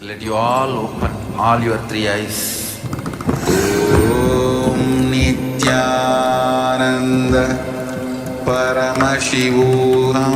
Let you all open all your three eyes. Om Nityananda Paramashivoham.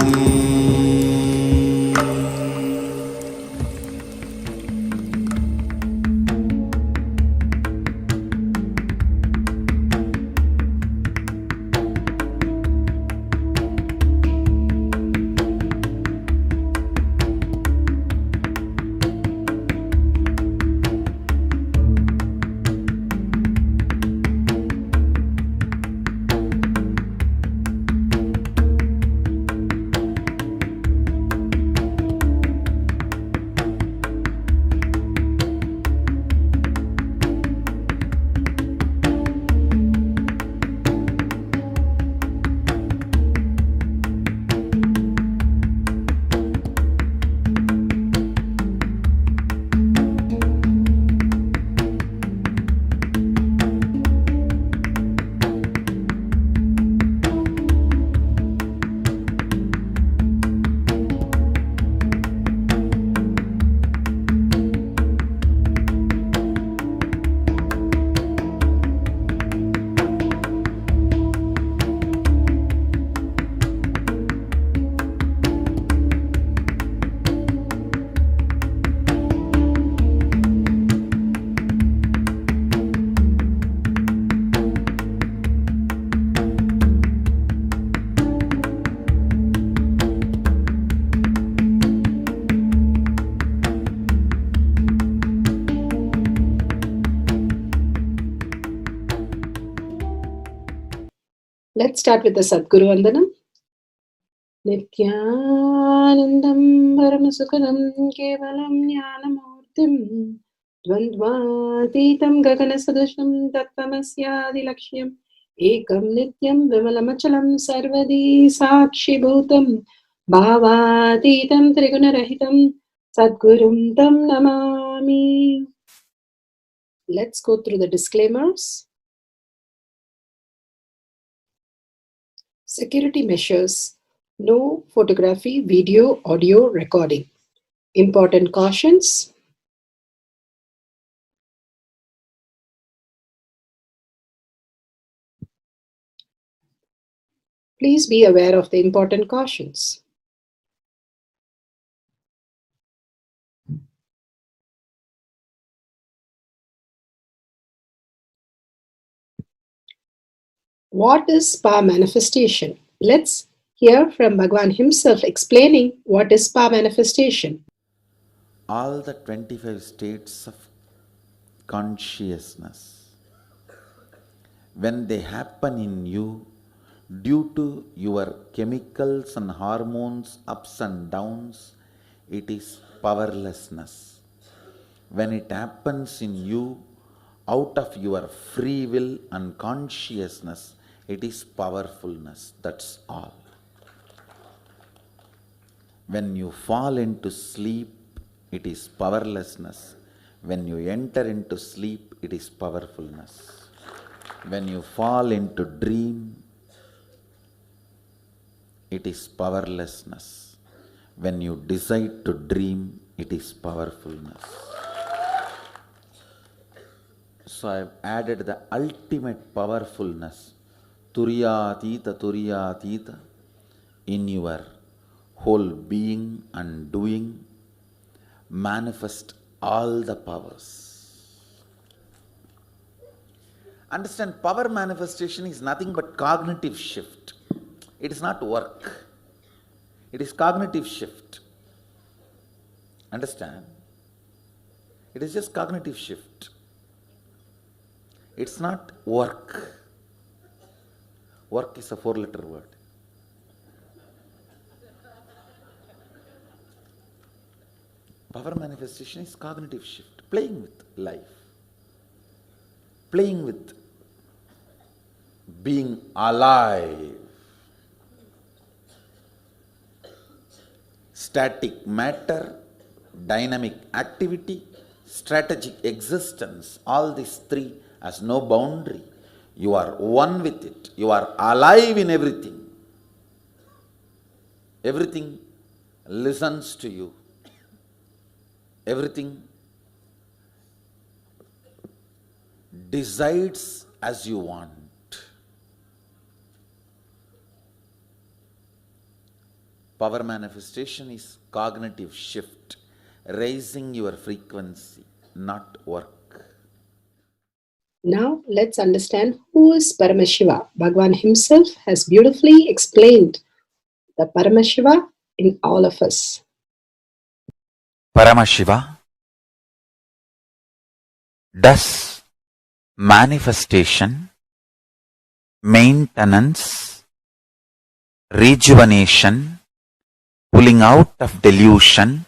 Let's start with the Sadguru Vandanam. Nityanandam Paramasukhanam Kevalam Jnanamurtim Dvandvatitam Gaganasadusham Tattvamasyaadilakshయం Ekam Nityam Vimalamachalam Sarvadi Sakshibhutam Bhavatitam Trigunarahitam Sadgurum Tam Namami. Let's go through the disclaimers. Security measures. No photography, video, audio recording. Important cautions. Please be aware of the important cautions. What is spa manifestation? Let's hear from Bhagwan himself explaining what is spa manifestation. All the 25 states of consciousness, when they happen in you due to your chemicals and hormones ups and downs, it is powerlessness. When it happens in you out of your free will and consciousness, it is powerfulness. That's all. When you fall into sleep, it is powerlessness. When you enter into sleep, it is powerfulness. When you fall into dream, it is powerlessness. When you decide to dream, it is powerfulness. So I have added the ultimate powerfulness, Turiyatita, in your whole being and doing. Manifest all the powers. Understand, power manifestation is nothing but cognitive shift. It is not work. It is cognitive shift. Understand? It is just cognitive shift. It's not work. Work is a 4-letter word. Power manifestation is cognitive shift, playing with life, playing with being alive. Static matter, dynamic activity, strategic existence, all these three has no boundary. You are one with it. You are alive in everything. Everything listens to you. Everything decides as you want. Power manifestation is cognitive shift, raising your frequency, not work. Now let's understand who is Paramashiva. Bhagwan himself has beautifully explained the Paramashiva in all of us. Paramashiva does manifestation, maintenance, rejuvenation, pulling out of delusion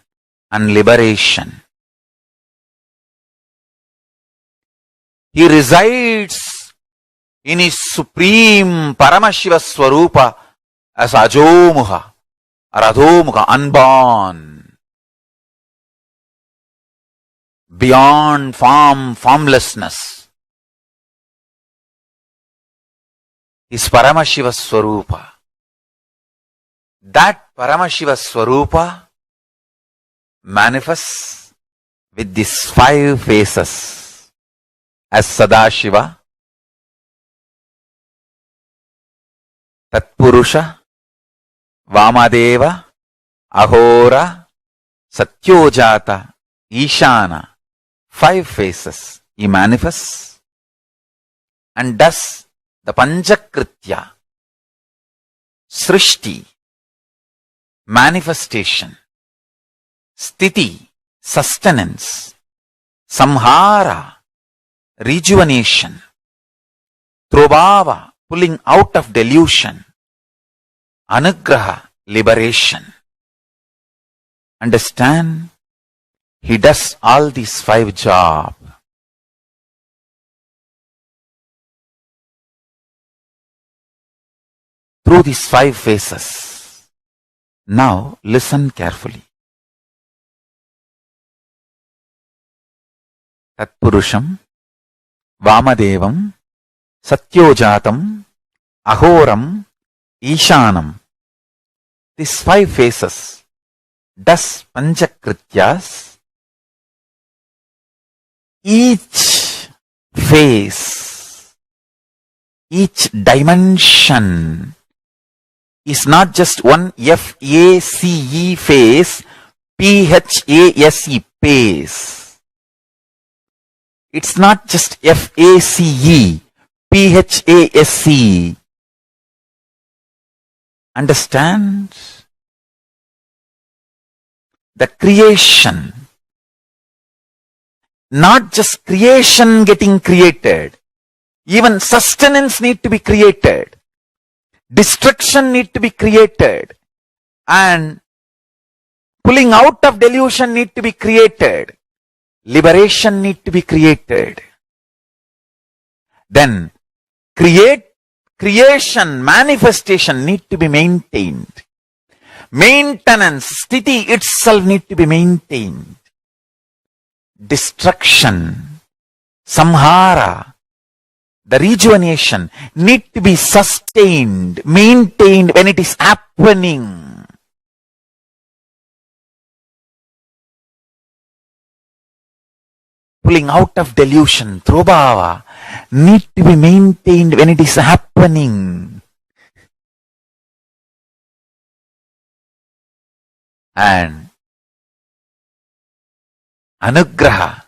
and liberation. He resides in his supreme Paramashiva Swarupa as Ajomuha or Adhomuha, unborn, beyond form, formlessness. His Paramashiva Swarupa. That Paramashiva Swarupa manifests with these 5 faces as Sadashiva, Tatpurusha, Vamadeva, Ahora, Satyojata, Ishana. 5 faces he manifests and does the Panchakritya, Srishti, manifestation, Sthiti, sustenance, Samhara, rejuvenation, Trobhava, pulling out of delusion, Anugraha, liberation. Understand? He does all these 5 jobs. Through these 5 phases. Now listen carefully. Tatpurusham, Vamadevam, Satyojatam, Ahoram, Ishanam. These 5 phases does Panchakrityas. Each phase, each dimension is not just one F-A-C-E phase, P-H-A-S-E phase. It's not just F-A-C-E, P-H-A-S-E. Understand? The creation, not just creation getting created, even sustenance need to be created, destruction need to be created, and pulling out of delusion need to be created, liberation need to be created. Then creation, manifestation need to be maintained. Maintenance, sthiti itself need to be maintained. Destruction, samhara, the rejuvenation need to be sustained, maintained when it is happening. Pulling out of delusion, trobhava, need to be maintained when it is happening. And anugraha,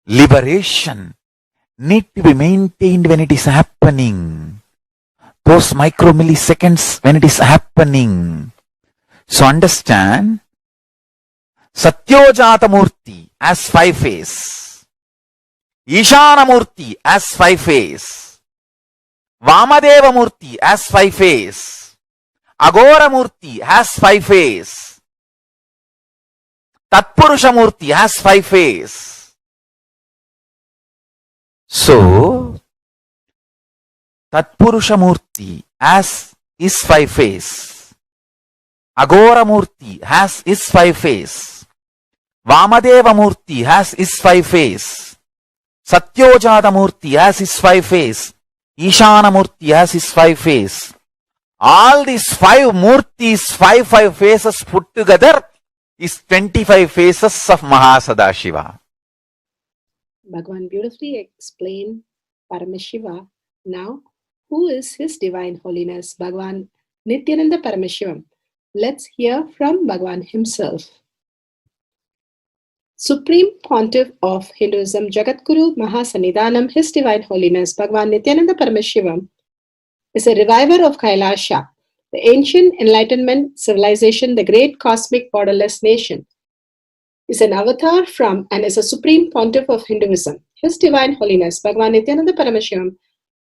liberation, need to be maintained when it is happening. Those micromilliseconds when it is happening. So understand, Satyojata Murti as 5 phase, Ishana Murti as 5 phase, Vamadeva Murti as 5 phase, Agora Murti has 5 phase, Tatpurusha Murti has 5 phase. So, Tatpurusha Murti has his 5 phase, Agora Murti has his 5 phase, Vamadeva Murti has his 5 phase, Satyojata Murti has his 5 phase, Ishana Murti has his 5 phase. All these 5 Murtis, 5 phases put together is 25 phases of Mahasadashiva. Bhagwan beautifully explained Paramashiva. Now, who is His Divine Holiness Bhagwan Nityananda Paramashivam? Let's hear from Bhagwan himself. Supreme Pontiff of Hinduism, Jagadguru Mahasannidhanam, His Divine Holiness Bhagwan Nityananda Paramashivam is a reviver of Kailasha, the ancient Enlightenment civilization, the great cosmic borderless nation. Is an avatar from and is a supreme pontiff of Hinduism. His Divine Holiness Bhagwan Nityananda Paramashivam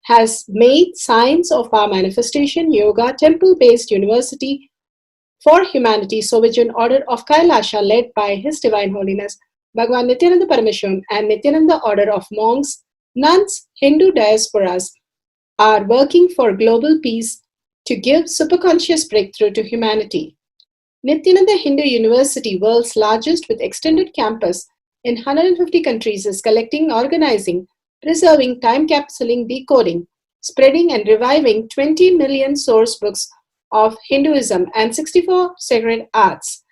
has made science of our manifestation, yoga, temple-based university for humanity, Sovereign Order of Kailasha, led by His Divine Holiness Bhagwan Nityananda Paramashivam and Nityananda Order of Monks, Nuns, Hindu diasporas are working for global peace to give superconscious breakthrough to humanity. Nityananda Hindu University, world's largest with extended campus in 150 countries, is collecting, organizing, preserving, time capsuling, decoding, spreading and reviving 20 million source books of Hinduism and 64 sacred arts,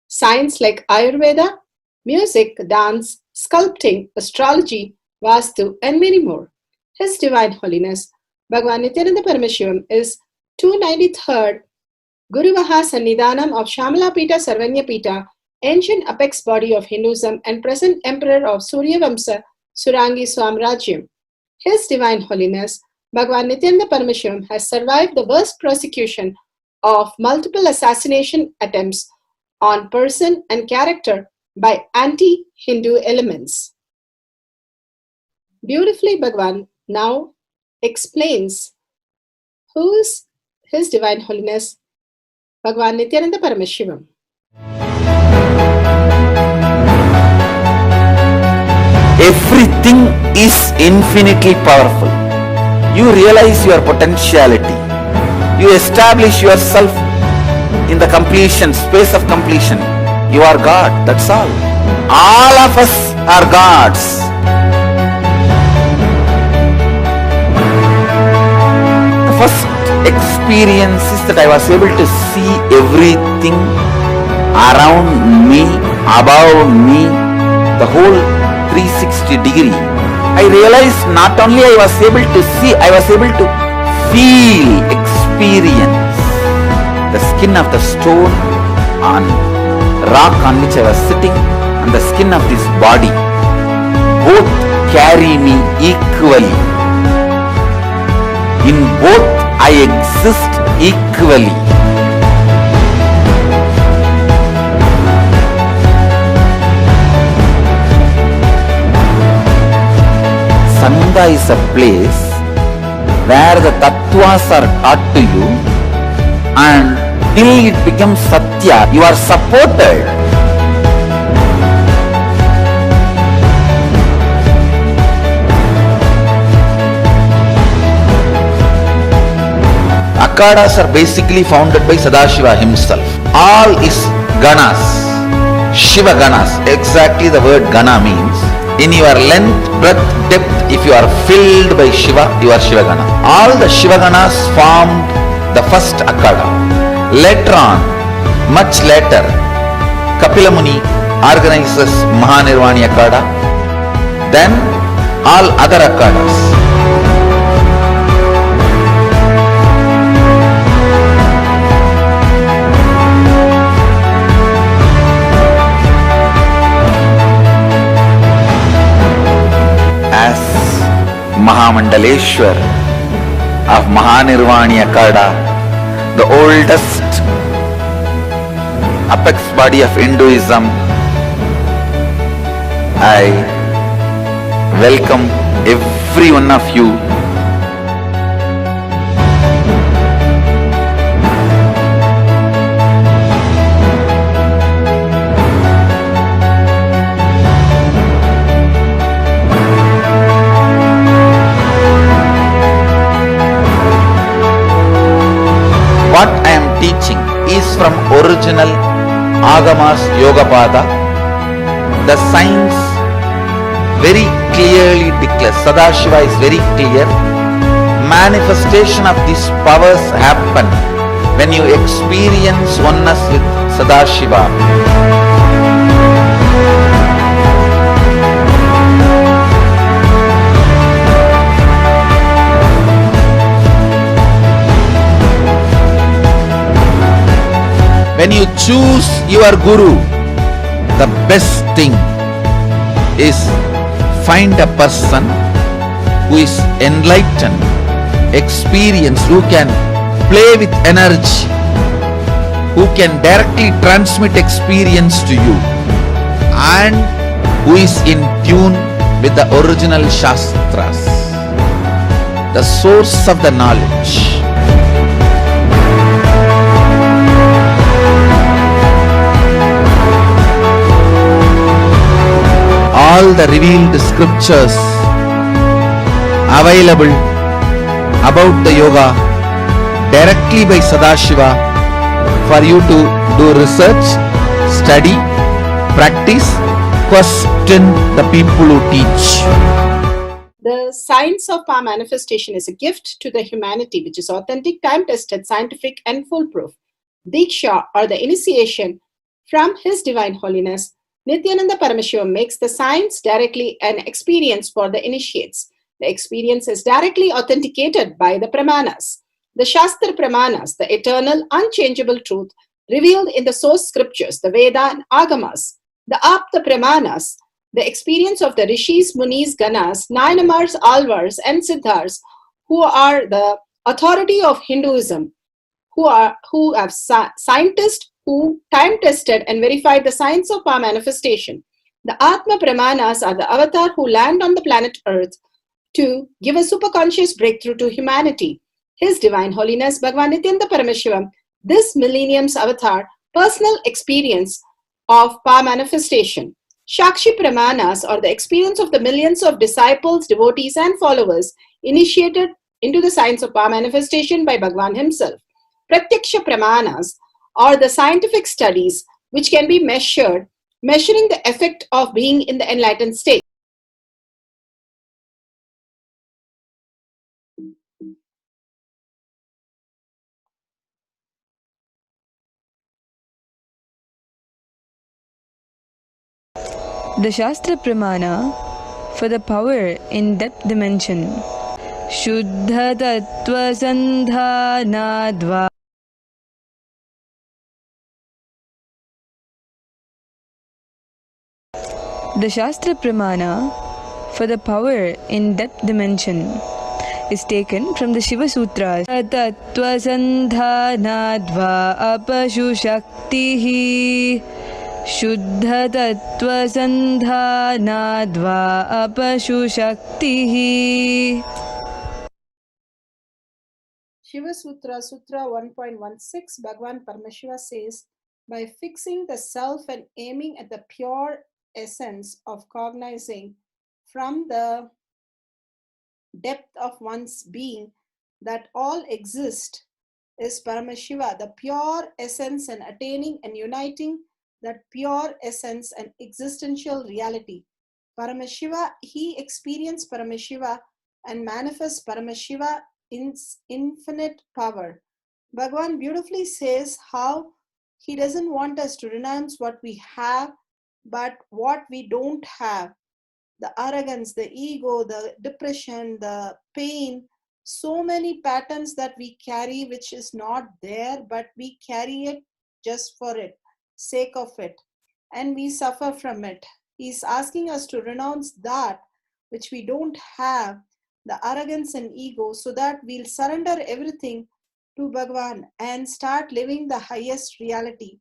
science like Ayurveda, music, dance, sculpting, astrology, Vastu, and many more. His Divine Holiness Bhagwan Nityananda Paramashivam is 293rd Guru Mahasannidhanam of Shamala Pita Sarvanya Pita, ancient apex body of Hinduism and present emperor of Surya Vamsa Surangi Swamrajyam. His Divine Holiness Bhagwan Nityananda Paramashivam has survived the worst persecution of multiple assassination attempts on person and character by anti-Hindu elements. Beautifully, Bhagwan now explains who is His Divine Holiness Bhagwan Nityananda Paramashivam. Everything is infinitely powerful. You realize your potentiality. You establish yourself in the completion, space of completion. You are God, that's all. All of us are gods. The first experience is that I was able to see everything around me, above me, the whole 360 degree. I realized not only I was able to see, I was able to feel, experience the skin of the stone on rock on which I was sitting and the skin of this body. Both carry me equally. In both I exist equally. Sangha is a place where the tattvas are taught to you, and till it becomes satya, you are supported. Akhadas are basically founded by Sadashiva himself. All is ganas, Shiva ganas. Exactly the word gana means. In your length, breadth, depth, if you are filled by Shiva, you are Shiva gana. All the Shiva ganas formed the first Akhada. Later on, much later, Kapila Muni organizes Mahanirvani Akhada. Then all other Akhadas. As Mahamandaleshwar of Mahanirvani Akhada, the oldest apex body of Hinduism, I welcome every one of you. What I am teaching is from original Agamas Yogapada. The science very clearly declares, Sadashiva is very clear, manifestation of these powers happen when you experience oneness with Sadashiva. choose your guru, the best thing is find a person who is enlightened, experienced, who can play with energy, who can directly transmit experience to you, and who is in tune with the original Shastras, the source of the knowledge. All the revealed scriptures available about the yoga directly by Sadashiva for you to do research, study, practice, question the people who teach. The science of power manifestation is a gift to the humanity, which is authentic, time-tested, scientific, and foolproof. Diksha, or the initiation from His Divine Holiness, Nityananda Paramashivam, makes the science directly an experience for the initiates. The experience is directly authenticated by the Pramanas. The Shastra Pramanas, the eternal, unchangeable truth revealed in the source scriptures, the Veda and Agamas. The Apta Pramanas, the experience of the Rishis, Munis, Ganas, Nayanamars, Alvars, and Siddhars, who are the authority of Hinduism, who have scientists who time tested and verified the science of power manifestation. The Atma Pramanas are the avatar who land on the planet Earth to give a superconscious breakthrough to humanity. His Divine Holiness Bhagavan Nityananda Paramashivam, this millennium's avatar, personal experience of power manifestation. Shakshi Pramanas, or the experience of the millions of disciples, devotees, and followers initiated into the science of power manifestation by Bhagavan himself. Pratyaksha Pramanas, or the scientific studies which can be measuring the effect of being in the enlightened state. The Shastra Pramana for the power in depth dimension. Shuddha Tattva Sandhanadva. The Shastra Pramana for the power in depth dimension is taken from the Shiva Sutras. Tattva Sandhanadva Apashu Shaktihi. Shuddha Tattva Sandhanadva Apashu Shaktihi. Shiva Sutra, Sutra 1.16, Bhagavan Paramashiva says, by fixing the self and aiming at the pure essence of cognizing from the depth of one's being that all exist is Paramashiva, the pure essence, and attaining and uniting that pure essence and existential reality. Paramashiva, he experienced Paramashiva and manifests Paramashiva in infinite power. Bhagavan beautifully says how he doesn't want us to renounce what we have, but what we don't have. The arrogance, the ego, the depression, the pain, so many patterns that we carry which is not there, but we carry it just for it, sake of it, and we suffer from it. He's asking us to renounce that which we don't have, the arrogance and ego, so that we'll surrender everything to Bhagavan and start living the highest reality.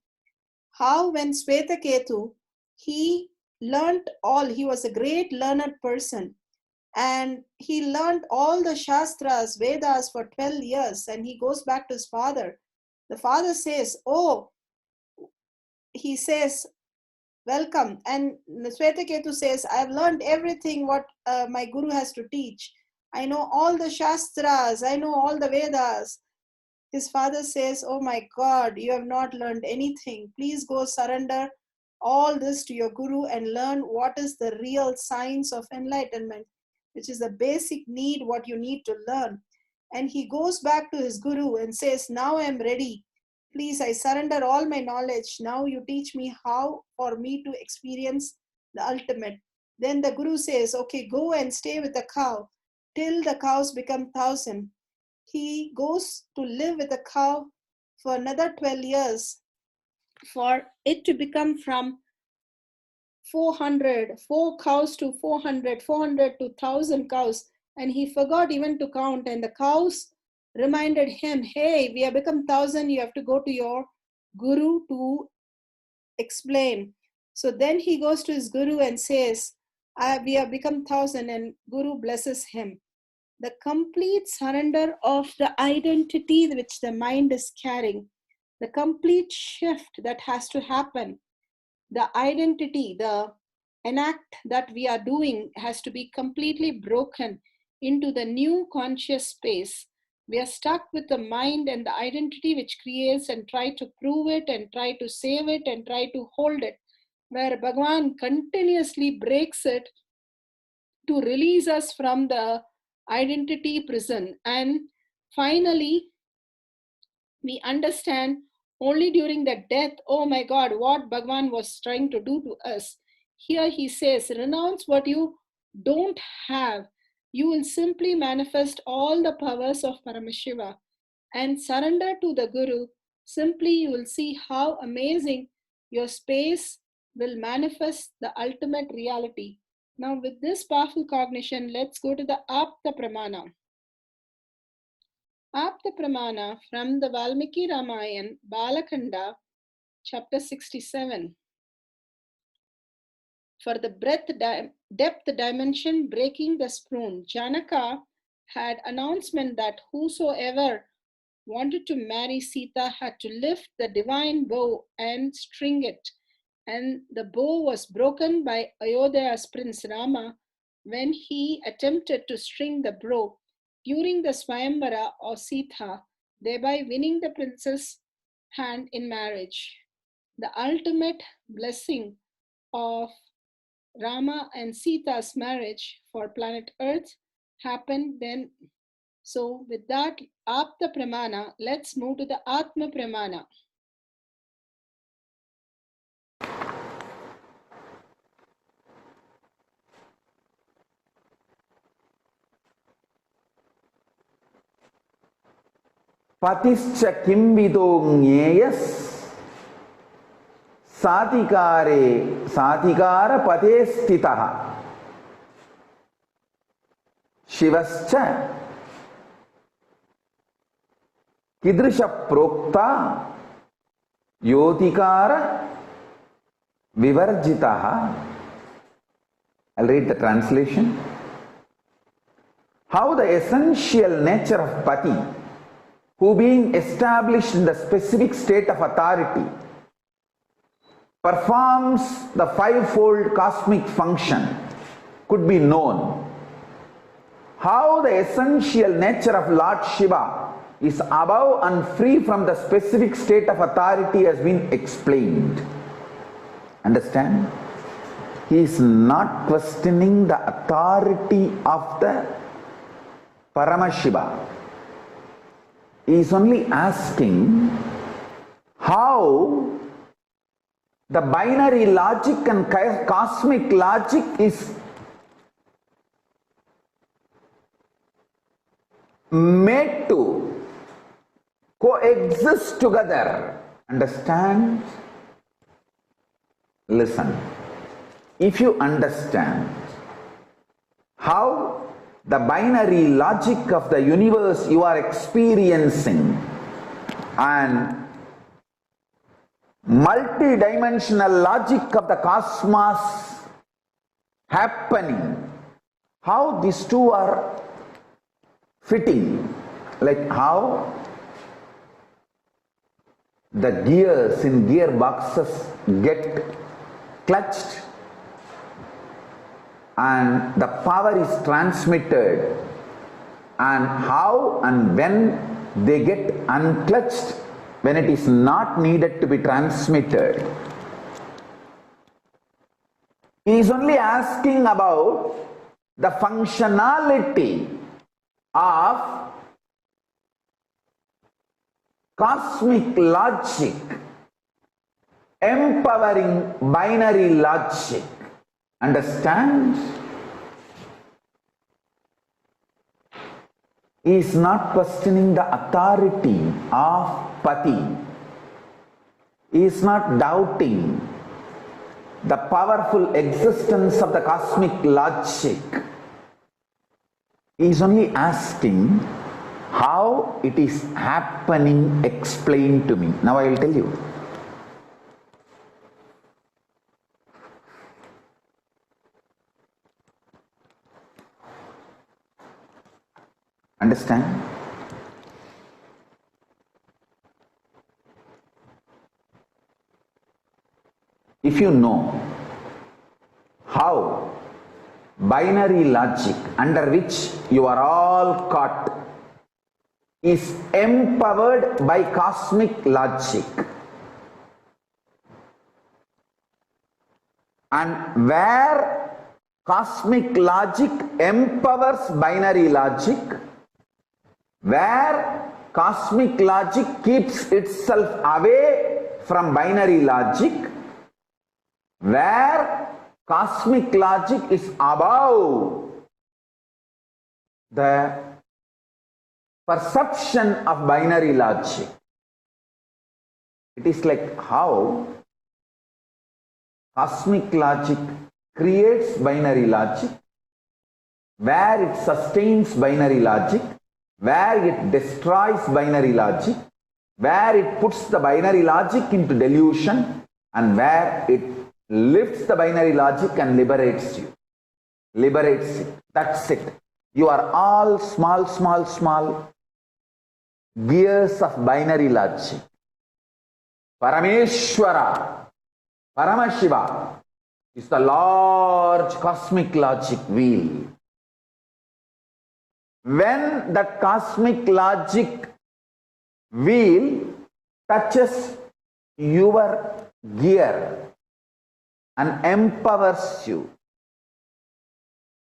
How when Swetaketu, he learnt all, he was a great learned person, and he learned all the Shastras, Vedas for 12 years, and he goes back to his father. The father says, oh, he says, welcome. And Swetaketu says, I've learned everything what my guru has to teach. I know all the Shastras, I know all the Vedas. His father says, oh my God, you have not learned anything. Please go surrender all this to your guru and learn what is the real science of enlightenment, which is the basic need, what you need to learn. And he goes back to his guru and says, now I am ready. Please, I surrender all my knowledge. Now you teach me how for me to experience the ultimate. Then the guru says, okay, go and stay with the cow till the cows become 1,000. He goes to live with a cow for another 12 years. for it to become from 4 cows to 400, 400 to 1,000 cows, and he forgot even to count, and the cows reminded him, hey, we have become 1,000, you have to go to your guru to explain. So then he goes to his guru and says, we have become 1,000, and guru blesses him. The complete surrender of the identity which the mind is carrying, the complete shift that has to happen, the identity, the enact that we are doing has to be completely broken into the new conscious space. We are stuck with the mind and the identity which creates and try to prove it and try to save it and try to hold it, where Bhagavan continuously breaks it to release us from the identity prison. And finally, we understand only during the death, oh my God, what Bhagavan was trying to do to us. Here he says, renounce what you don't have. You will simply manifest all the powers of Paramashiva and surrender to the Guru. Simply you will see how amazing your space will manifest the ultimate reality. Now with this powerful cognition, let's go to the Apta Pramana. Apta Pramana from the Valmiki Ramayana, Balakanda, chapter 67. For the depth dimension breaking the spoon, Janaka had announcement that whosoever wanted to marry Sita had to lift the divine bow and string it. And the bow was broken by Ayodhya's Prince Rama when he attempted to string the bow during the Swayamvara of Sita, thereby winning the princess' hand in marriage. The ultimate blessing of Rama and Sita's marriage for planet Earth happened then. So, with that Apta Pramana, let's move to the Atma Pramana. Patischa kimvido gneyas satikara pate stitaha shivascha kidrisha prokta yotikara vivarjitaha. I'll read the translation. How the essential nature of Pati, who being established in the specific state of authority, performs the fivefold cosmic function, could be known. How the essential nature of Lord Shiva is above and free from the specific state of authority has been explained. Understand? He is not questioning the authority of the Paramashiva. He is only asking how the binary logic and cosmic logic is made to coexist together. Understand? Listen. If you understand how the binary logic of the universe you are experiencing and multi-dimensional logic of the cosmos happening, how these two are fitting, like how the gears in gearboxes get clutched and the power is transmitted, and how and when they get unclutched when it is not needed to be transmitted. He is only asking about the functionality of cosmic logic empowering binary logic. Understand? He is not questioning the authority of Pati. He is not doubting the powerful existence of the cosmic logic. He is only asking how it is happening, explain to me. Now I will tell you. Understand? If you know how binary logic under which you are all caught is empowered by cosmic logic, and where cosmic logic empowers binary logic, where cosmic logic keeps itself away from binary logic, where cosmic logic is above the perception of binary logic. It is like how cosmic logic creates binary logic, where it sustains binary logic, where it destroys binary logic, where it puts the binary logic into delusion, and where it lifts the binary logic and liberates you. Liberates it. That's it. You are all small gears of binary logic. Parameshwara, Paramashiva is the large cosmic logic wheel. When that cosmic logic wheel touches your gear and empowers you,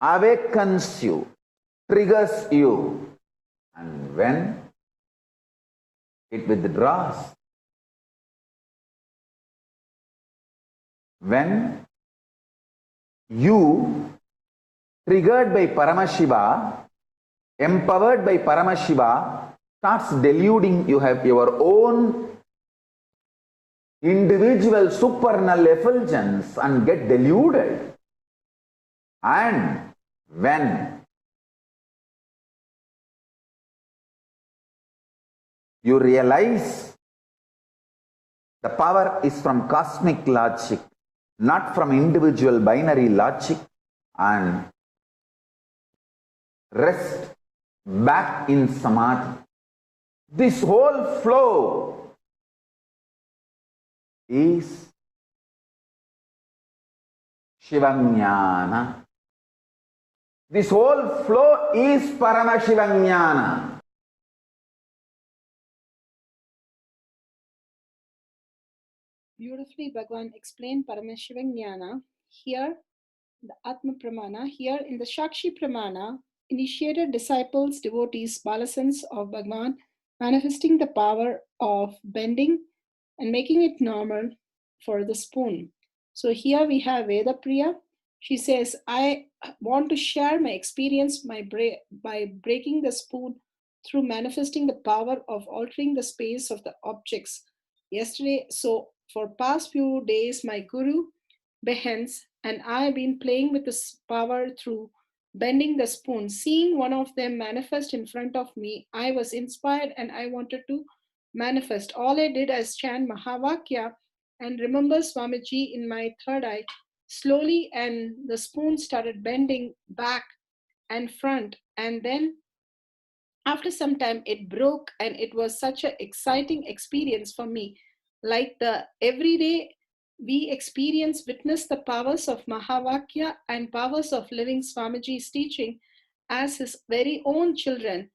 awakens you, triggers you, and when it withdraws, when you, triggered by Paramashiva, empowered by Paramashiva, starts deluding, you have your own individual supernal effulgence and get deluded. And when you realize the power is from cosmic logic, not from individual binary logic, and rest back in samadhi, this whole flow is Shivajnana. This whole flow is Paramashivajnana. Beautifully, Bhagavan explained Paramashivajnana. Here, the Atma Pramana. Here in the Shakshi Pramana, initiated disciples, devotees, balasans of Bhagavan, manifesting the power of bending and making it normal for the spoon. So here we have Veda Priya. She says, I want to share my experience by breaking the spoon through manifesting the power of altering the space of the objects. Yesterday, so for past few days, my guru, Behens, and I have been playing with this power through bending the spoon. Seeing one of them manifest in front of me, I was inspired and I wanted to manifest. All I did is chant Mahavakya and remember Swamiji in my third eye slowly, and the spoon started bending back and front, and then after some time it broke, and it was such an exciting experience for me. Like the everyday we witness the powers of Mahavakya and powers of living Swamiji's teaching as his very own children.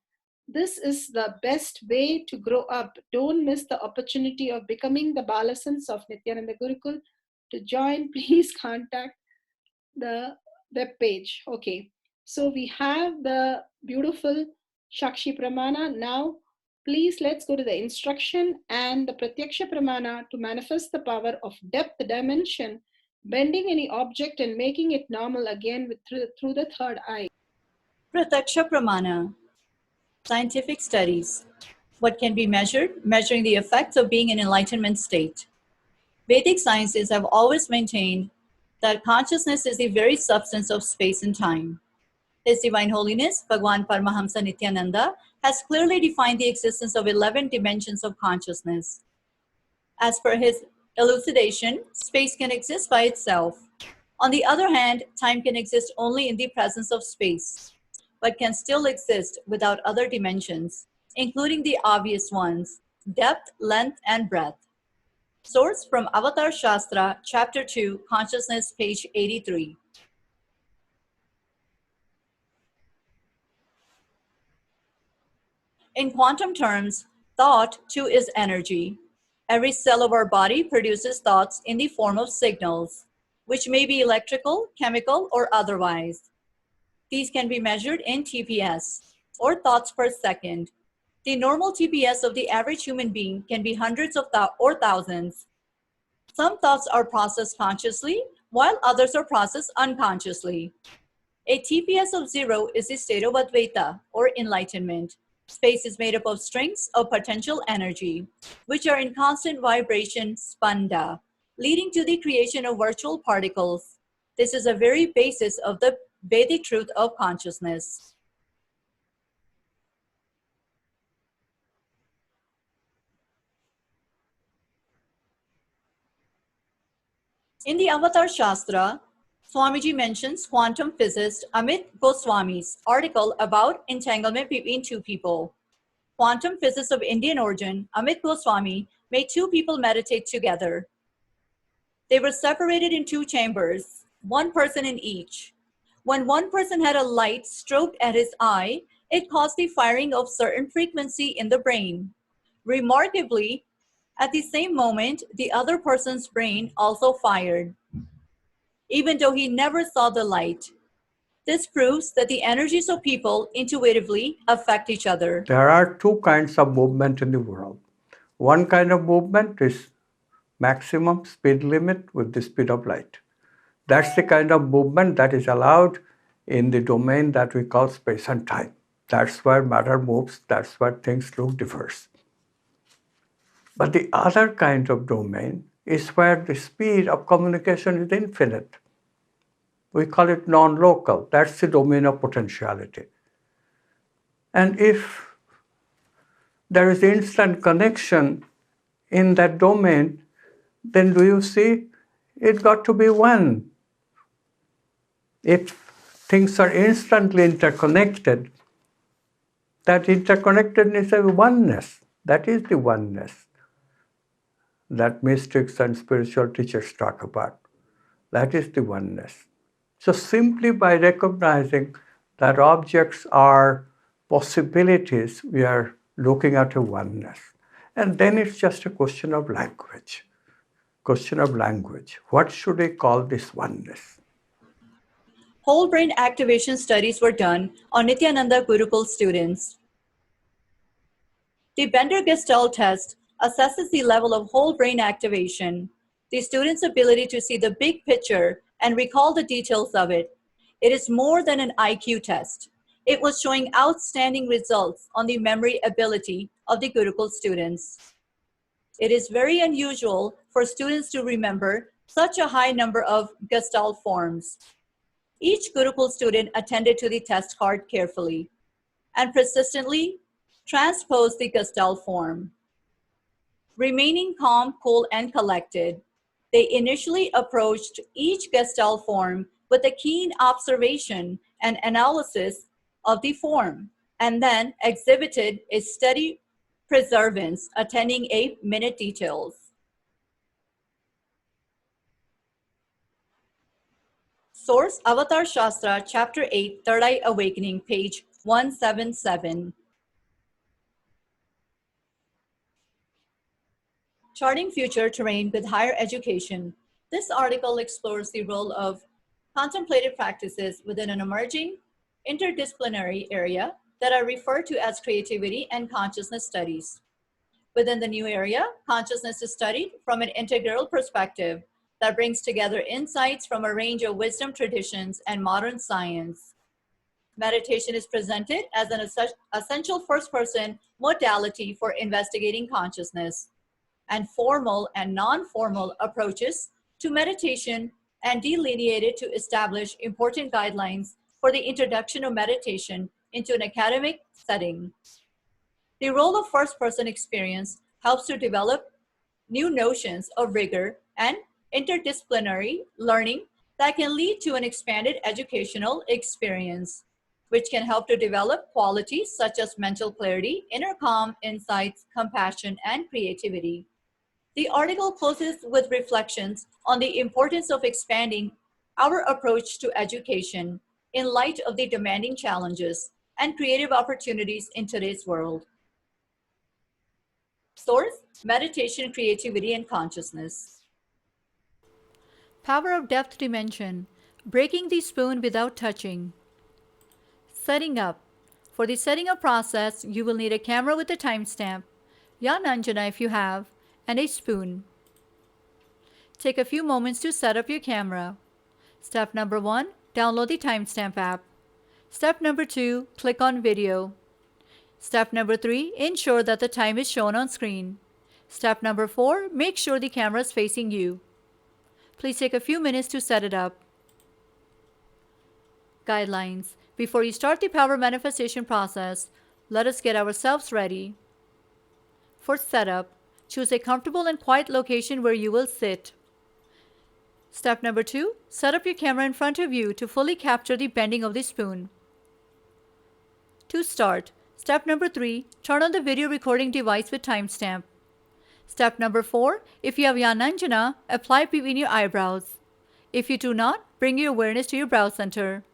This is the best way to grow up. Don't miss the opportunity of becoming the balasans of Nityananda Gurukul. To join, please contact the web page. Okay, so we have the beautiful Shakshi Pramana. Now, please let's go to the instruction and the Pratyaksha Pramana to manifest the power of depth dimension, bending any object and making it normal again through the third eye. Pratyaksha Pramana. Scientific studies. What can be measured? Measuring the effects of being in enlightenment state. Vedic sciences have always maintained that consciousness is the very substance of space and time. His Divine Holiness, Bhagwan Paramahamsa Nityananda, has clearly defined the existence of 11 dimensions of consciousness. As per his elucidation, space can exist by itself. On the other hand, time can exist only in the presence of space, but can still exist without other dimensions, including the obvious ones, depth, length, and breadth. Source from Avatar Shastra, Chapter 2, Consciousness, page 83. In quantum terms, thought too is energy. Every cell of our body produces thoughts in the form of signals, which may be electrical, chemical, or otherwise. These can be measured in TPS, or thoughts per second. The normal TPS of the average human being can be hundreds of or thousands. Some thoughts are processed consciously, while others are processed unconsciously. A TPS of 0 is the state of Advaita, or enlightenment. Space is made up of strings of potential energy, which are in constant vibration, spanda, leading to the creation of virtual particles. This is the very basis of the Vedic truth of consciousness. In the Avatar Shastra, Swamiji mentions quantum physicist Amit Goswami's article about entanglement between two people. Quantum physicist of Indian origin, Amit Goswami, made two people meditate together. They were separated in two chambers, one person in each. When one person had a light stroked at his eye, it caused the firing of certain frequency in the brain. Remarkably, at the same moment, the other person's brain also fired, even though he never saw the light. This proves that the energies of people intuitively affect each other. There are two kinds of movement in the world. One kind of movement is maximum speed limit with the speed of light. That's the kind of movement that is allowed in the domain that we call space and time. That's where matter moves, that's where things look diverse. But the other kind of domain is where the speed of communication is infinite. We call it non-local. That's the domain of potentiality. And if there is instant connection in that domain, then do you see it got to be one? If things are instantly interconnected, that interconnectedness is oneness. That is the oneness that mystics and spiritual teachers talk about. That is the oneness. So simply by recognizing that objects are possibilities, we are looking at a oneness. And then it's just a question of language. Question of language. What should we call this oneness? Whole brain activation studies were done on Nityananda Gurukul students. The Bender-Gestalt test assesses the level of whole brain activation, the student's ability to see the big picture and recall the details of it. It is more than an IQ test. It was showing outstanding results on the memory ability of the Gurukul students. It is very unusual for students to remember such a high number of Gestalt forms. Each Gurukul student attended to the test card carefully and persistently transposed the Gestalt form. Remaining calm, cool, and collected, they initially approached each Gestalt form with a keen observation and analysis of the form, and then exhibited a steady perseverance, attending 8-minute details. Source Avatar Shastra, Chapter 8, Third Eye Awakening, page 177. Charting Future Terrain with Higher Education. This article explores the role of contemplative practices within an emerging interdisciplinary area that are referred to as creativity and consciousness studies. Within the new area, consciousness is studied from an integral perspective that brings together insights from a range of wisdom traditions and modern science. Meditation is presented as an essential first-person modality for investigating consciousness. and formal and non-formal approaches to meditation and delineated to establish important guidelines for the introduction of meditation into an academic setting. The role of first-person experience helps to develop new notions of rigor and interdisciplinary learning that can lead to an expanded educational experience, which can help to develop qualities such as mental clarity, inner calm, insights, compassion, and creativity. The article closes with reflections on the importance of expanding our approach to education in light of the demanding challenges and creative opportunities in today's world. Source: Meditation, Creativity, and Consciousness. Power of Depth Dimension. Breaking the spoon without touching. Setting up. For the setting up process, you will need a camera with a timestamp, Jnana if you have, and a spoon. Take a few moments to set up your camera. Step number 1, download the timestamp app. Step number 2, click on video. Step number 3, ensure that the time is shown on screen. Step number 4, make sure the camera is facing you. Please take a few minutes to set it up. Guidelines. Before you start the power manifestation process, let us get ourselves ready. For setup, choose a comfortable and quiet location where you will sit. Step number 2, set up your camera in front of you to fully capture the bending of the spoon. To start, step number 3, turn on the video recording device with timestamp. Step number 4, if you have Jnana, apply between your eyebrows. If you do not, bring your awareness to your brow center.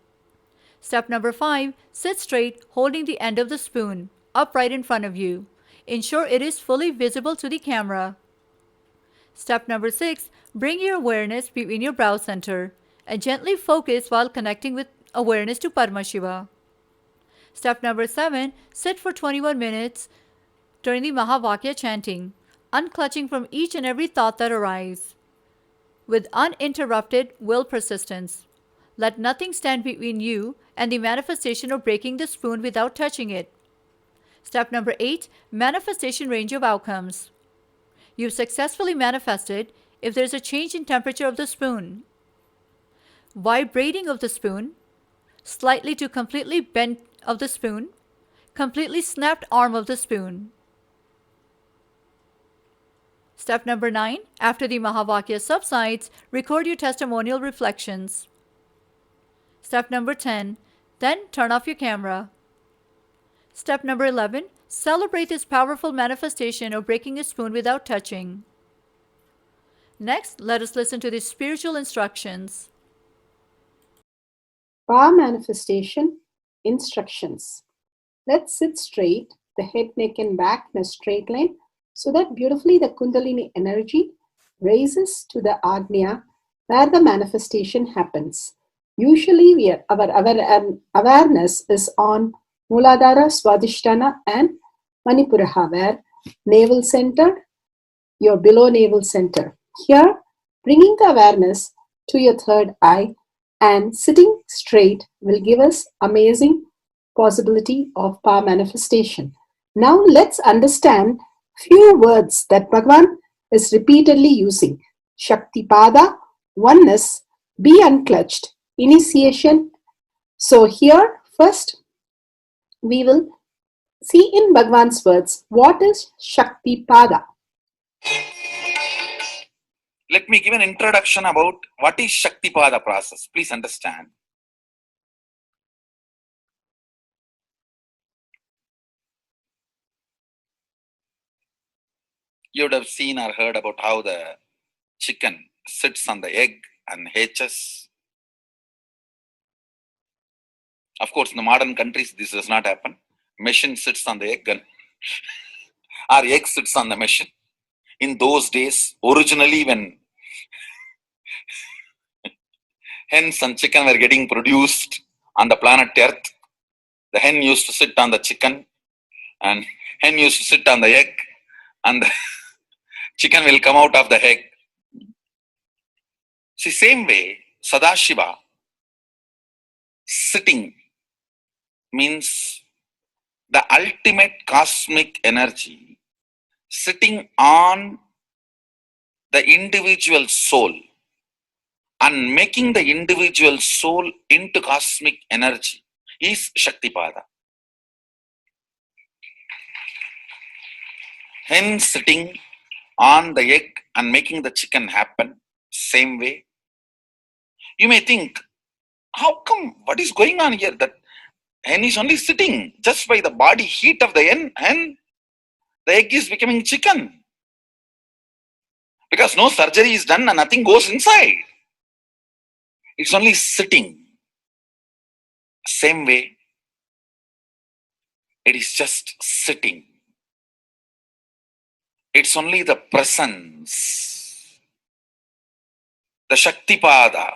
Step number 5, sit straight, holding the end of the spoon, upright in front of you. Ensure it is fully visible to the camera. Step number 6, bring your awareness between your brow center and gently focus while connecting with awareness to Paramashiva. Step number 7, sit for 21 minutes during the Mahavakya chanting, unclutching from each and every thought that arises, with uninterrupted will persistence. Let nothing stand between you and the manifestation of breaking the spoon without touching it. Step number 8, manifestation range of outcomes. You've successfully manifested if there's a change in temperature of the spoon, vibrating of the spoon, slightly to completely bent of the spoon, completely snapped arm of the spoon. Step number 9, after the Mahavakya subsides, record your testimonial reflections. Step number 10, then turn off your camera. Step number 11, celebrate this powerful manifestation of breaking a spoon without touching. Next, let us listen to the spiritual instructions. Power manifestation instructions. Let's sit straight, the head, neck, and back in a straight line, so that beautifully the Kundalini energy raises to the Agnya where the manifestation happens. Usually, our awareness is on Muladhara, Swadhisthana, and Manipuraha, where navel center, your below navel center. Here, bringing the awareness to your third eye and sitting straight will give us amazing possibility of power manifestation. Now, let's understand few words that Bhagavan is repeatedly using. Shaktipada, oneness, be unclutched, initiation. So here, first, we will see in Bhagavan's words, what is Shaktipada? Let me give an introduction about what is Shaktipada process. Please understand. You would have seen or heard about how the chicken sits on the egg and hatches. Of course, in the modern countries, this does not happen. Machine sits on the egg and our egg sits on the machine. In those days, originally when hens and chicken were getting produced on the planet Earth, the hen used to sit on the chicken and hen used to sit on the egg and the chicken will come out of the egg. See, same way, Sadashiva sitting means the ultimate cosmic energy sitting on the individual soul and making the individual soul into cosmic energy is Shaktipada. Hen sitting on the egg and making the chicken happen, same way. You may think, how come, what is going on here? That hen is only sitting just by the body heat of the hen, the egg is becoming chicken. Because no surgery is done and nothing goes inside. It's only sitting. Same way, it is just sitting. It's only the presence, the Shaktipada,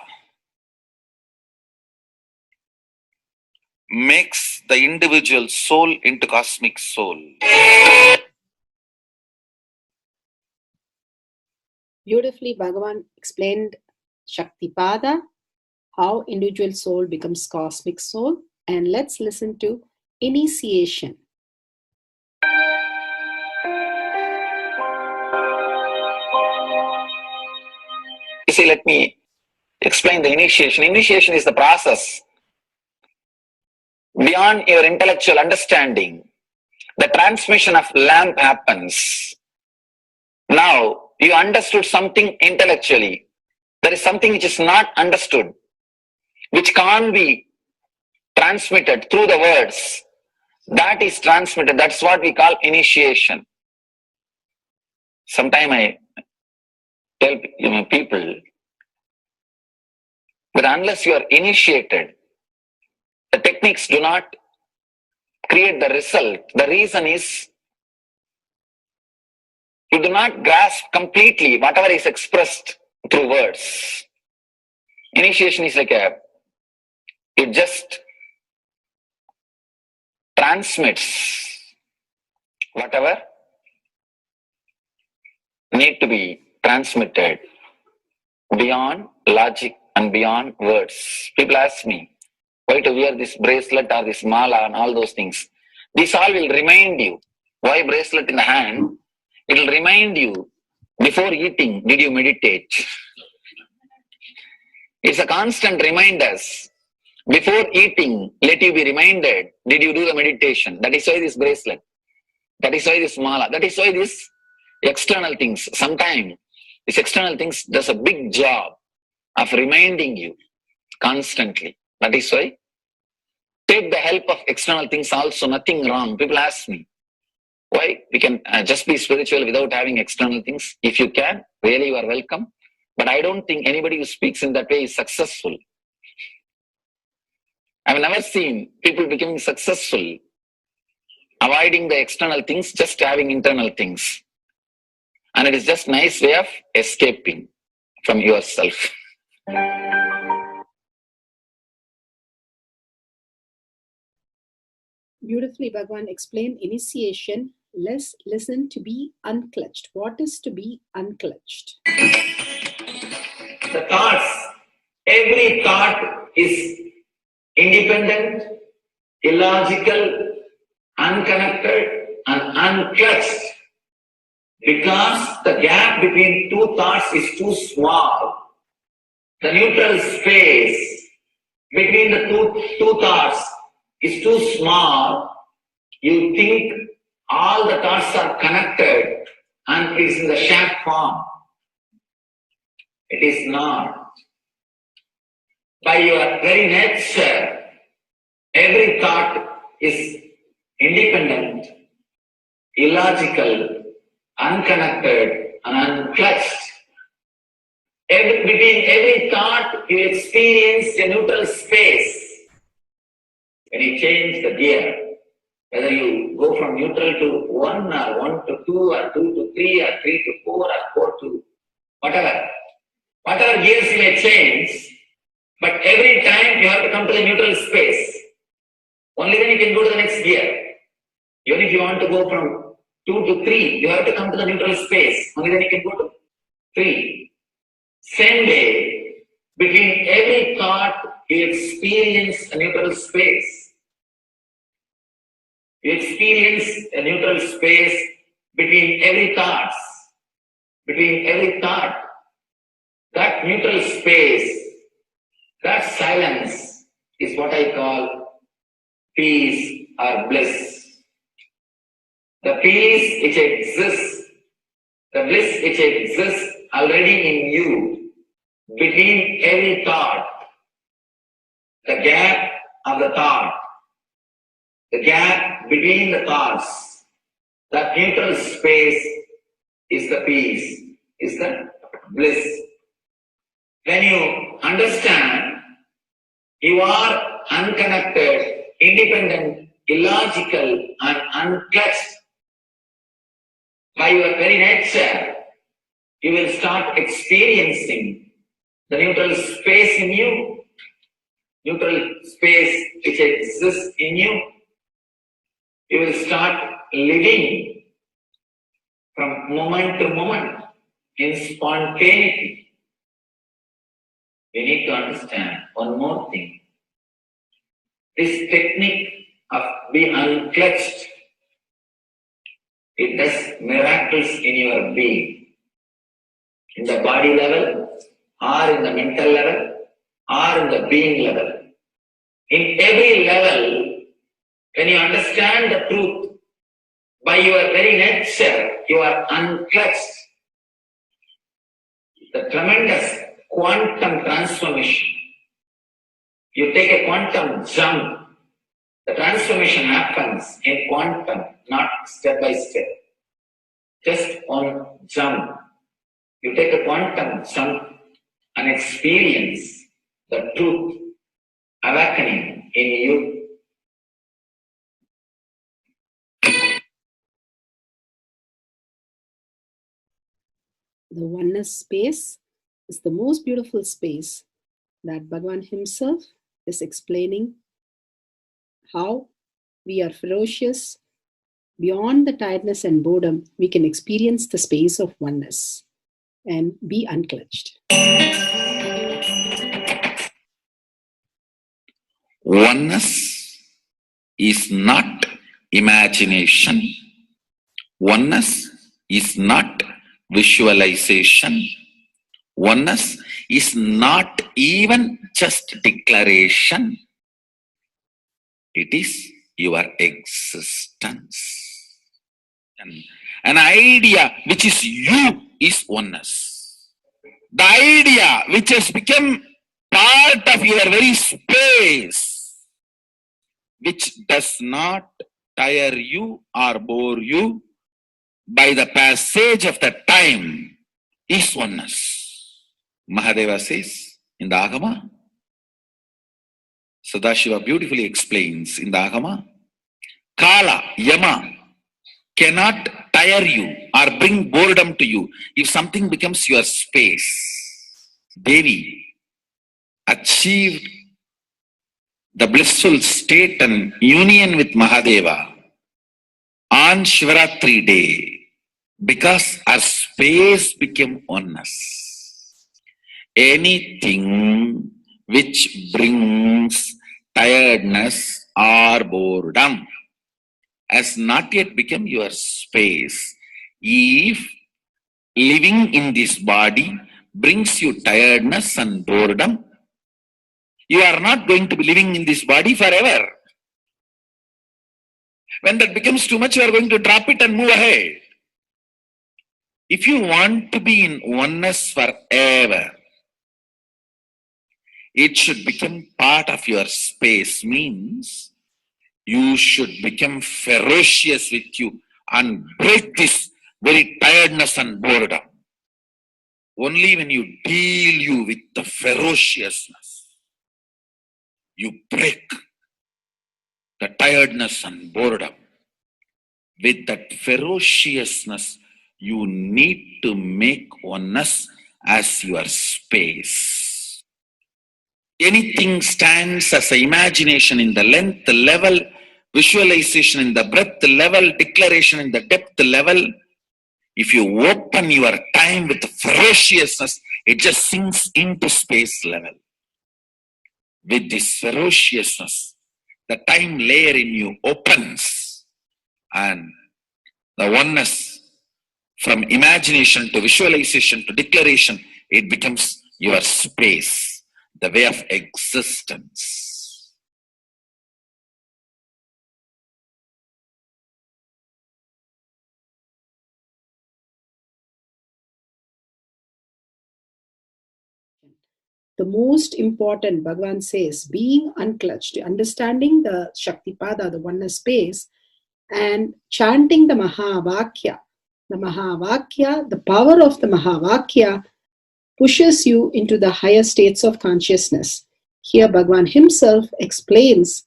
makes the individual soul into cosmic soul. Beautifully, Bhagavan explained Shaktipada, how individual soul becomes cosmic soul. And let's listen to initiation. You see, let me explain the initiation. Initiation is the process beyond your intellectual understanding. The transmission of lamp happens. Now, you understood something intellectually. There is something which is not understood, which can't be transmitted through the words. That is transmitted. That's what we call initiation. Sometimes I tell people that unless you are initiated, the techniques do not create the result. The reason is you do not grasp completely whatever is expressed through words. Initiation is like it just transmits whatever need to be transmitted beyond logic and beyond words. People ask me, why to wear this bracelet or this mala and all those things. This all will remind you. Why bracelet in the hand? It will remind you, before eating, did you meditate? It's a constant reminders. Before eating, let you be reminded, did you do the meditation? That is why this bracelet. That is why this mala. That is why this external things. Sometimes this external things does a big job of reminding you constantly. That is why take the help of external things also, nothing wrong. People ask me, why we can just be spiritual without having external things? If you can, really you are welcome. But I don't think anybody who speaks in that way is successful. I've never seen people becoming successful, avoiding the external things, just having internal things. And it is just a nice way of escaping from yourself. Beautifully, Bhagavan explained initiation. Let's listen to be unclutched. What is to be unclutched? The thoughts, every thought is independent, illogical, unconnected, and unclutched. Because the gap between two thoughts is too small. The neutral space between the two thoughts is too small. You think all the thoughts are connected and it is in the shared form. It is not. By your very nature, every thought is independent, illogical, unconnected, and unclutched. Between every thought, you experience a neutral space. When you change the gear, whether you go from neutral to 1 or 1 to 2 or 2 to 3 or 3 to 4 or 4 to whatever gears you may change, but every time you have to come to the neutral space. Only then you can go to the next gear. Even if you want to go from 2 to 3, you have to come to the neutral space. Only then you can go to 3. Same way, between every thought, you experience a neutral space. You experience a neutral space between every thought. between every thought. That neutral space, that silence is what I call peace or bliss. The peace which exists, the bliss which exists already in you, between every thought, the gap of the thought, the gap between the thoughts, that neutral space is the peace, is the bliss. When you understand you are unconnected, independent, illogical, and unclutched by your very nature, you will start experiencing the neutral space in you, neutral space which exists in you. You will start living from moment to moment in spontaneity. We need to understand one more thing. This technique of being unclutched, it does miracles in your being, in the body level, or in the mental level, or in the being level. In every level, when you understand the truth, by your very nature, you are unclutched. The tremendous quantum transformation. You take a quantum jump. The transformation happens in quantum, not step by step. Just one jump. You take a quantum jump and experience the truth awakening in you. The oneness space is the most beautiful space that Bhagavan himself is explaining how we are ferocious. Beyond the tiredness and boredom, we can experience the space of oneness and be unclutched. Oneness is not imagination. Oneness is not visualization. Oneness is not even just declaration. It is your existence. An idea which is you is oneness. The idea which has become part of your very space, which does not tire you or bore you by the passage of the time, is oneness. Mahadeva says in the Agama, Sadashiva beautifully explains in the Agama, Kala, Yama cannot tire you or bring boredom to you if something becomes your space. Devi achieved the blissful state and union with Mahadeva on Shivaratri day because our space became oneness. Anything which brings tiredness or boredom has not yet become your space. If living in this body brings you tiredness and boredom, you are not going to be living in this body forever. When that becomes too much, you are going to drop it and move ahead. If you want to be in oneness forever, it should become part of your space, means you should become ferocious with you and break this very tiredness and boredom. Only when you deal you with the ferociousness, you break the tiredness and boredom. With that ferociousness, you need to make oneness as your space. Anything stands as an imagination in the length level, visualization in the breadth level, declaration in the depth level. If you open your time with ferociousness, it just sinks into space level. With this ferociousness, the time layer in you opens and the oneness From imagination to visualization to declaration, it becomes your space, the way of existence. The most important, Bhagavan says, being unclutched, understanding the Shaktipada, the oneness space, and chanting the Mahavakya. The Mahavakya, the power of the Mahavakya, pushes you into the higher states of consciousness. Here, Bhagavan himself explains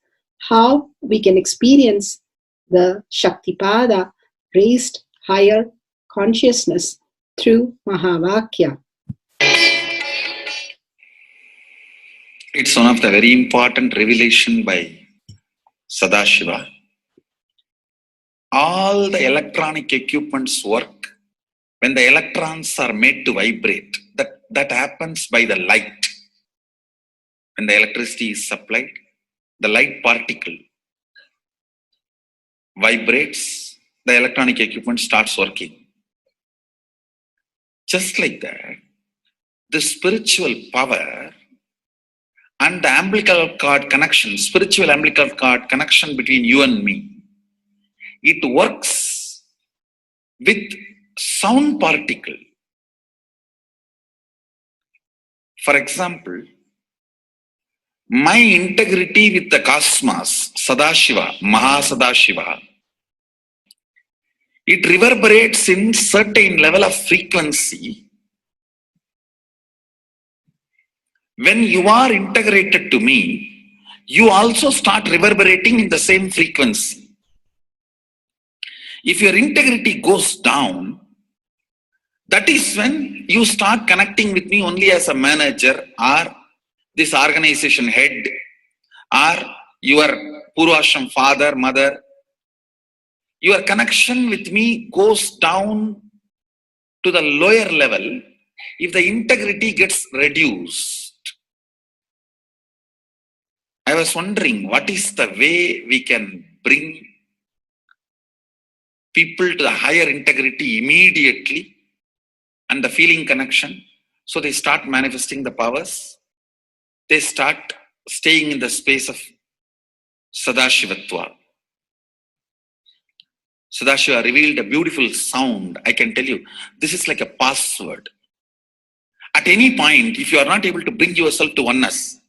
how we can experience the Shaktipada, raised higher consciousness, through Mahavakya. It's one of the very important revelation by Sadashiva. All the electronic equipments work when the electrons are made to vibrate. That happens by the light. When the electricity is supplied, the light particle vibrates, the electronic equipment starts working. Just like that, the spiritual power and the umbilical cord connection, spiritual umbilical cord connection between you and me, it works with sound particle. For example, my integrity with the cosmos, Sadashiva, Mahasadashiva, it reverberates in certain level of frequency. When you are integrated to me, you also start reverberating in the same frequency. If your integrity goes down, that is when you start connecting with me only as a manager or this organization head or your Purvashram father, mother. Your connection with me goes down to the lower level if the integrity gets reduced. I was wondering, what is the way we can bring people to the higher integrity immediately and the feeling connection, so they start manifesting the powers, they start staying in the space of Sadashivatva. Sadashiva revealed a beautiful sound. I can tell you, this is like a password. At any point, if you are not able to bring yourself to oneness,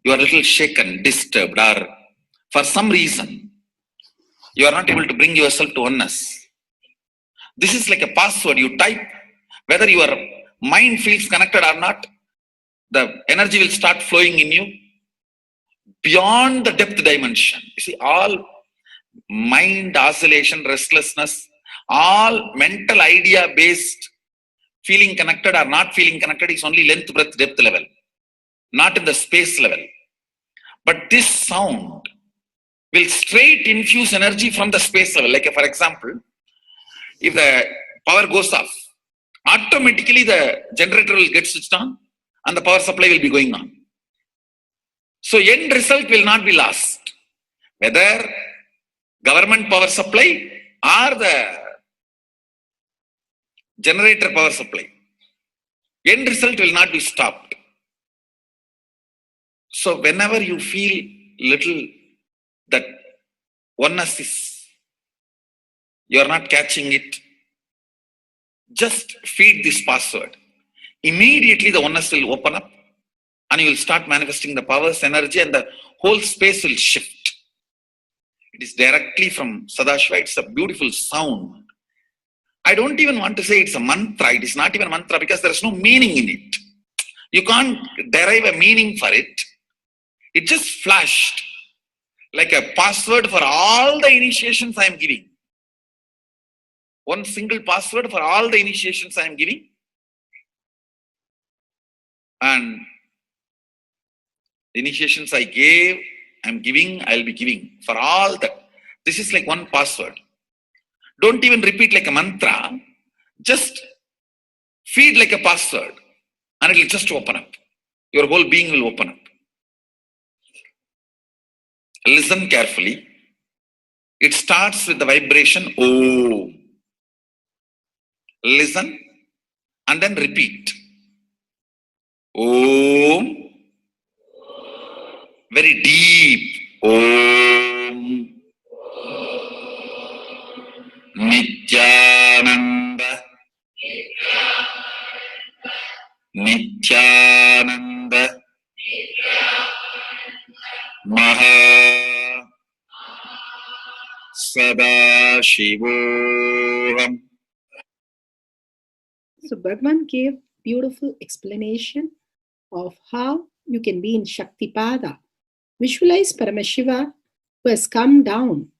you are a little shaken, disturbed, or for some reason, you are not able to bring yourself to oneness. This is like a password. You type, whether your mind feels connected or not, the energy will start flowing in you beyond the depth dimension. You see, all mind oscillation, restlessness, all mental idea based feeling connected or not feeling connected is only length, breadth, depth level, not in the space level. But this sound will straight infuse energy from the space level. Like for example, if the power goes off, automatically the generator will get switched on and the power supply will be going on. So end result will not be lost. Whether government power supply or the generator power supply, end result will not be stopped. So whenever you feel little that oneness is, you are not catching it, just feed this password. Immediately the oneness will open up and you will start manifesting the powers, energy, and the whole space will shift. It is directly from Sadashiva. It's a beautiful sound. I don't even want to say it's a mantra. It is not even a mantra because there is no meaning in it. You can't derive a meaning for it. It just flashed like a password for all the initiations I am giving. One single password for all the initiations I am giving. And the initiations I gave, I am giving, I will be giving for all that. This is like one password. Don't even repeat like a mantra. Just feed like a password and it will just open up. Your whole being will open up. Listen carefully. It starts with the vibration O. Listen and then repeat. Om. Very deep. Om. Nityananda. Nityananda. Maha Sadashivoham. So Bhagavan gave beautiful explanation of how you can be in Shaktipada. Visualize Paramashiva who has come down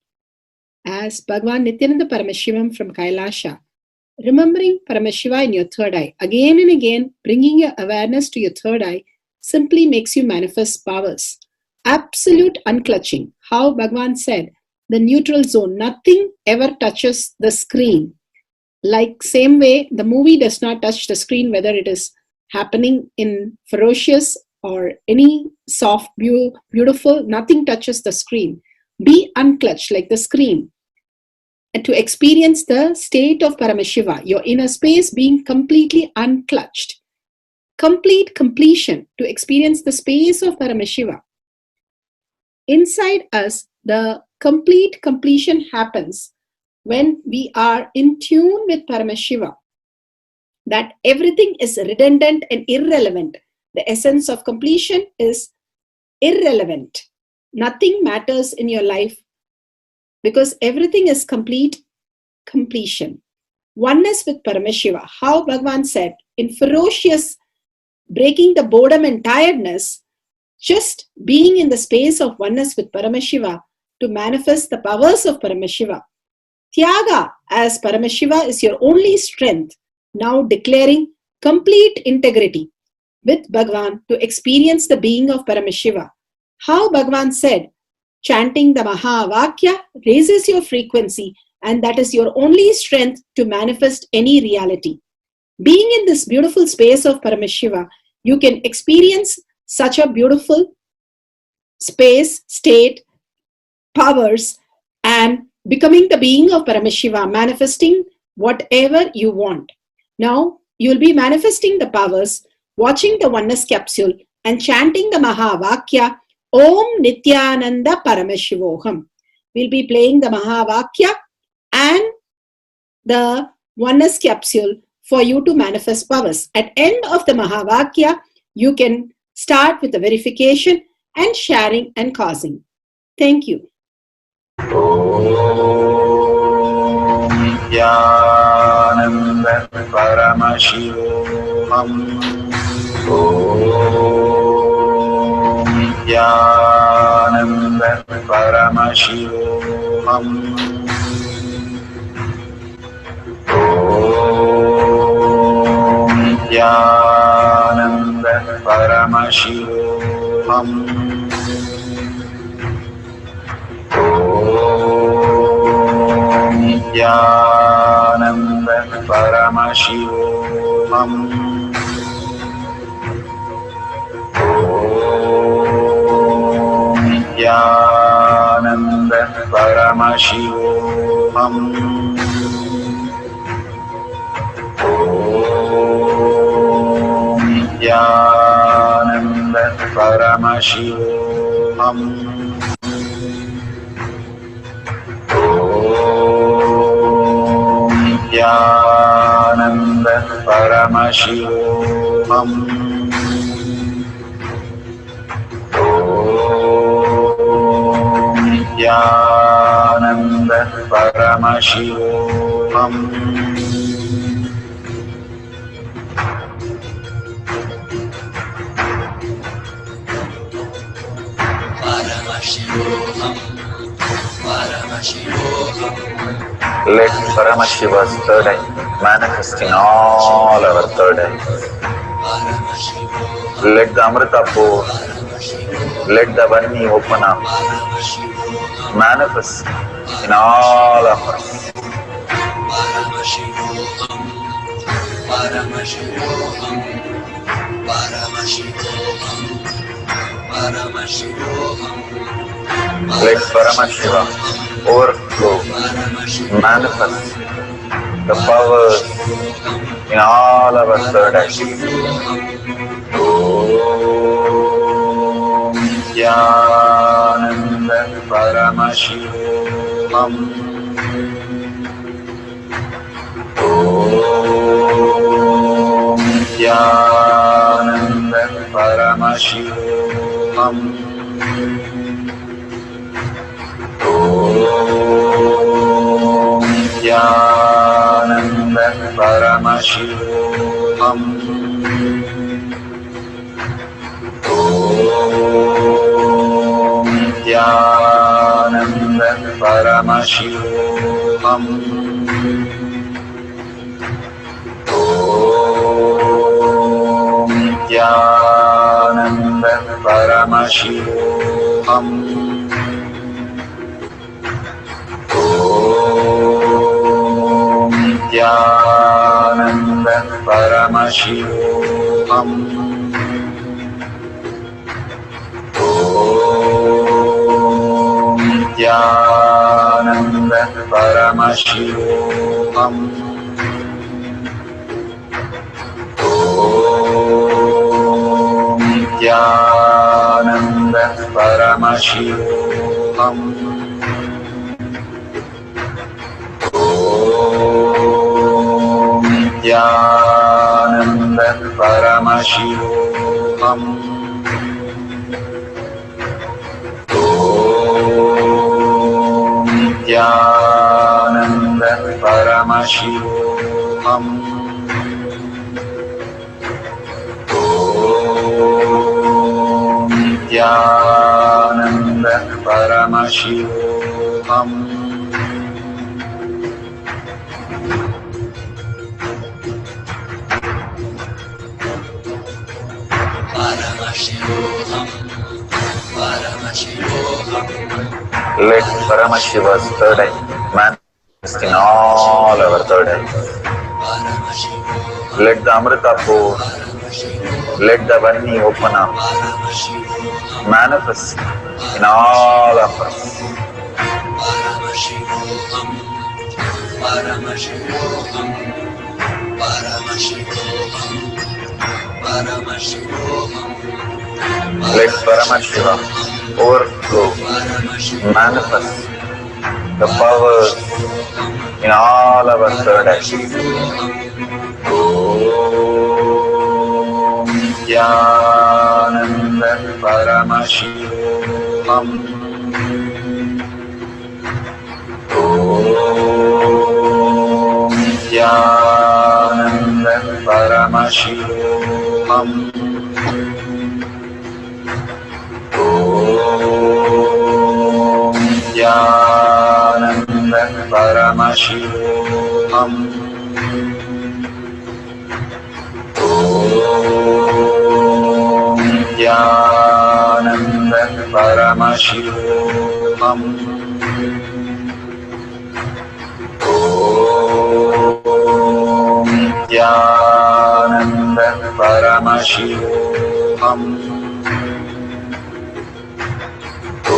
as Bhagavan Nityananda Paramashivam from Kailasha. Remembering Paramashiva in your third eye, again and again, bringing your awareness to your third eye simply makes you manifest powers. Absolute unclutching. How Bhagavan said, the neutral zone, nothing ever touches the screen. Like same way, the movie does not touch the screen, whether it is happening in ferocious or any soft, beautiful, nothing touches the screen. Be unclutched like the screen. And to experience the state of Paramashiva, your inner space being completely unclutched. Complete completion to experience the space of Paramashiva. Inside us, the complete completion happens when we are in tune with Paramashiva. That everything is redundant and irrelevant. The essence of completion is irrelevant. Nothing matters in your life because everything is complete completion. Oneness with Paramashiva. How Bhagavan said, in ferocious breaking the boredom and tiredness, just being in the space of oneness with Paramashiva to manifest the powers of Paramashiva. Tyaga as Paramashiva is your only strength, now declaring complete integrity with Bhagavan to experience the being of Paramashiva. How Bhagavan said, chanting the Mahavakya raises your frequency, and that is your only strength to manifest any reality. Being in this beautiful space of Paramashiva, you can experience such a beautiful space, state, powers, and becoming the being of Paramashiva, manifesting whatever you want. Now, you will be manifesting the powers, watching the oneness capsule, and chanting the Mahavakya, Om Nityananda Paramashivoham. We'll be playing the Mahavakya and the oneness capsule for you to manifest powers. At end of the Mahavakya, you can start with the verification and sharing and causing. Thank you. Nityananda Paramashivoham. Nityananda Paramashivoham. Nityananda Paramashivoham. Nityananda Paramashivoham. Nityananda Paramashivoham. Nityananda Paramashivoham. Nityananda Paramashivoham. Nityananda Paramashivoham. Let Paramashiva's third eye manifest in all our third eyes. Let the Amrita pour, let the Varni open up, manifest in all of us. Let Paramashiva overflow, manifest the powers in all our third eye. Om Jnana Paramashivamam. Om Jnana Paramashivamam. Om Jnana Paramashivamam. Om Jnana Paramashivamam. Om Jnana Paramashivamam. Om Jnana Paramashivamam. Om Jnana Paramashivamam. Om Jnana Paramashivamam. Om Jnana Paramashivamam. Om Jnana Paramashivamam. Om Jnana Paramashivamam. Let Paramashiva's third eye manifest in all our third eyes. Let the Amrita pour, let the Vani open up, manifest in all of us. Let Paramashiva overflow, manifest the powers in all our third eye. Om Jnana Paramashivamam. Om Jnana Paramashivamam. Om Jnana Paramashivamam. Om Jnana Paramashivamam. Om Jnana Paramashivamam. Om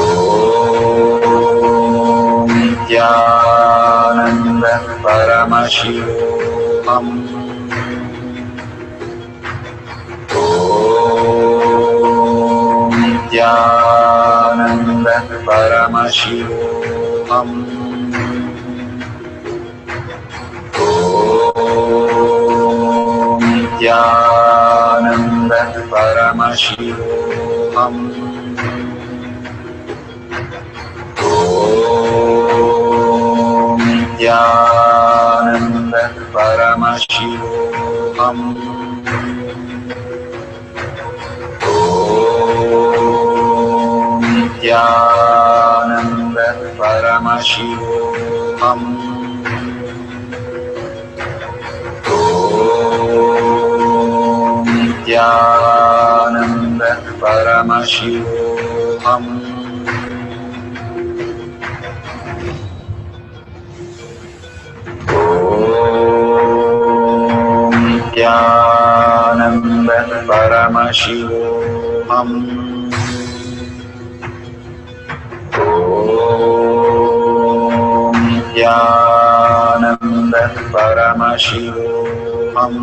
Jnana Paramashivamam. Om Jnana Paramashivamam. Om Jnana Paramashivamam. Om Jnana Paramashivamam. Om Jnana Paramashivamam. Om Jnana Paramashivamam. Jnana Paramashivamam. Om Jnana Paramashivoham.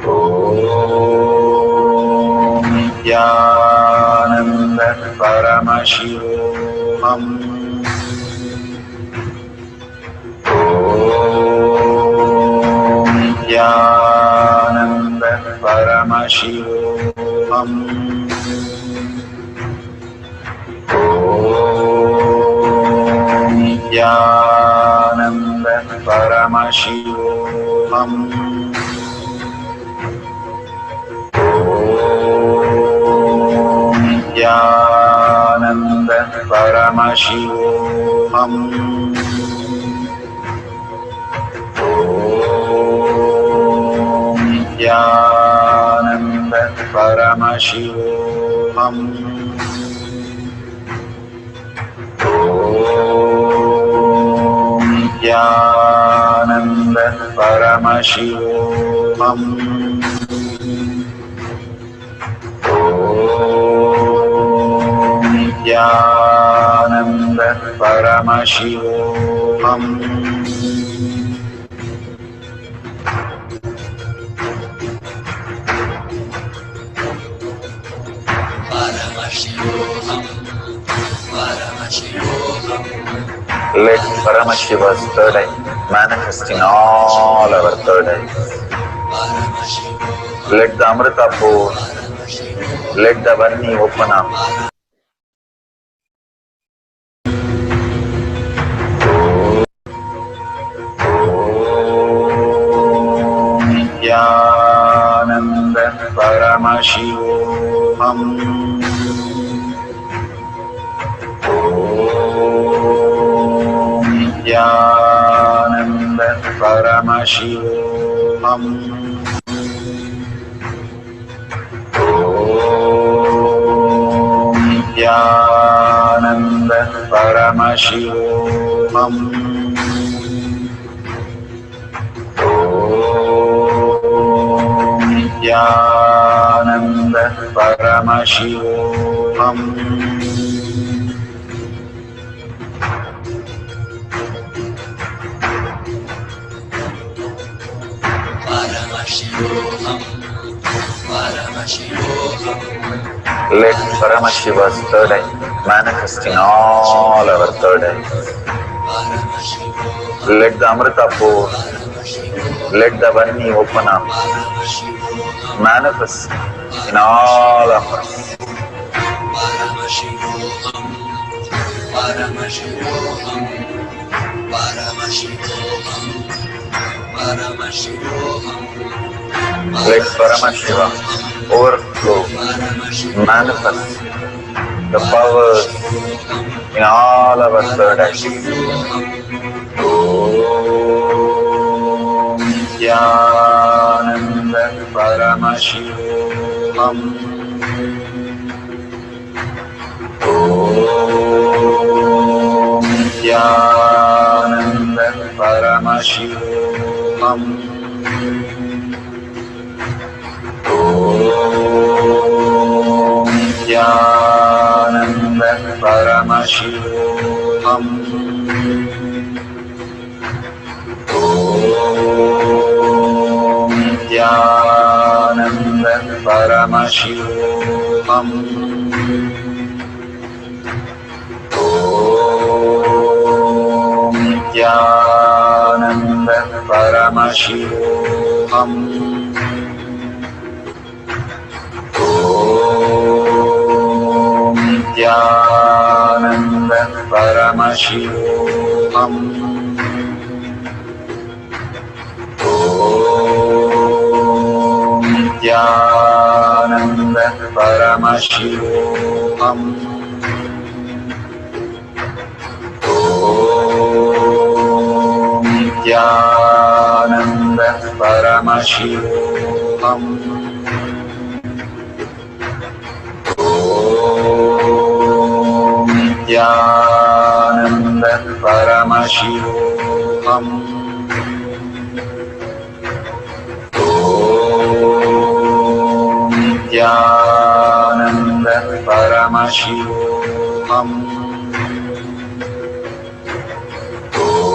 Om Nityananda Paramashivoham. Om Nityananda Paramashivoham. Om Nityananda Paramashivoham. Om Nityananda Paramashivoham. Om Nityananda Paramashivoham. Om Nityananda Paramashivoham. Om Nityananda Paramashivoham. Let Paramashiva's third eye manifest in all our third eyes. Let the Amrita pour, let the Varni open up. Om Nityananda Paramashivoham. Om Nityananda Paramashivoham. Om Nityananda Paramashivoham. Om Nityananda Paramashivoham. Let Paramashiva's third eye manifest in all our third eyes. Let the Amrita pour, let the Varni open up, manifest in all of us. Let Paramashiva overflow, manifest the powers in all our third eyes. Om Nityananda Paramashivoham. Om Nityananda Paramashivoham. Om Nityananda Paramashivoham. Om Nityananda Paramashivoham. Om Nityananda Paramashivoham. Om Nityananda Paramashivoham. Om Nityananda Paramashivoham. Om Nityananda Paramashivoham. Om Nityananda Paramashivoham. Om Nityananda Paramashivoham. Om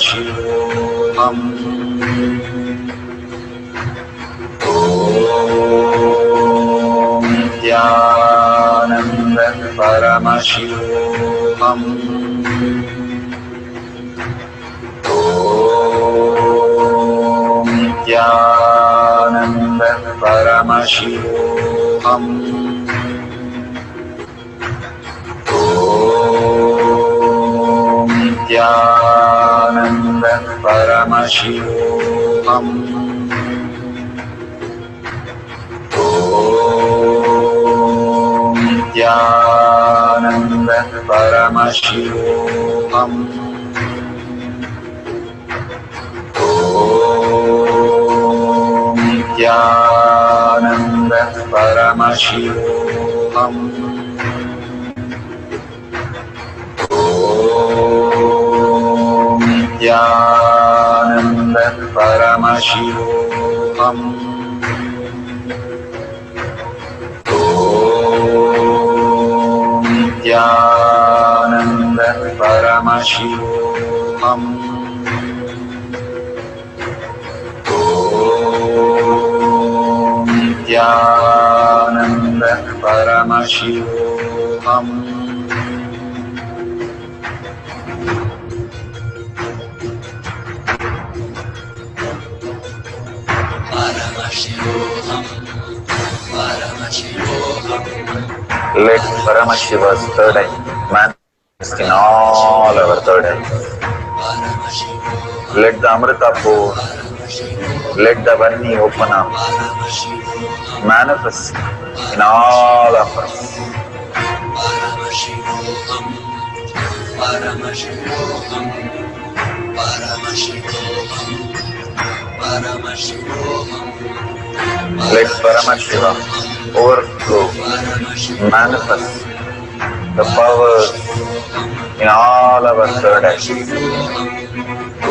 Paramashivaham. Om Nityananda Paramashivaham. Om Nityananda Paramashivaham. Om Nityananda Paramashivaham. Om Nityananda Paramashivaham. Om Nityananda Paramashivaham. Om Nityananda Paramashivaham. Om Nityananda Paramashivaham. Om Nityananda Paramashivaham. Let Paramashiva's third eye manifest in all our third eyes. Let the Amrita pour, let the Vani open up, manifest in all of us. Let Paramashiva overflow, manifest the powers in all our third eyes. Om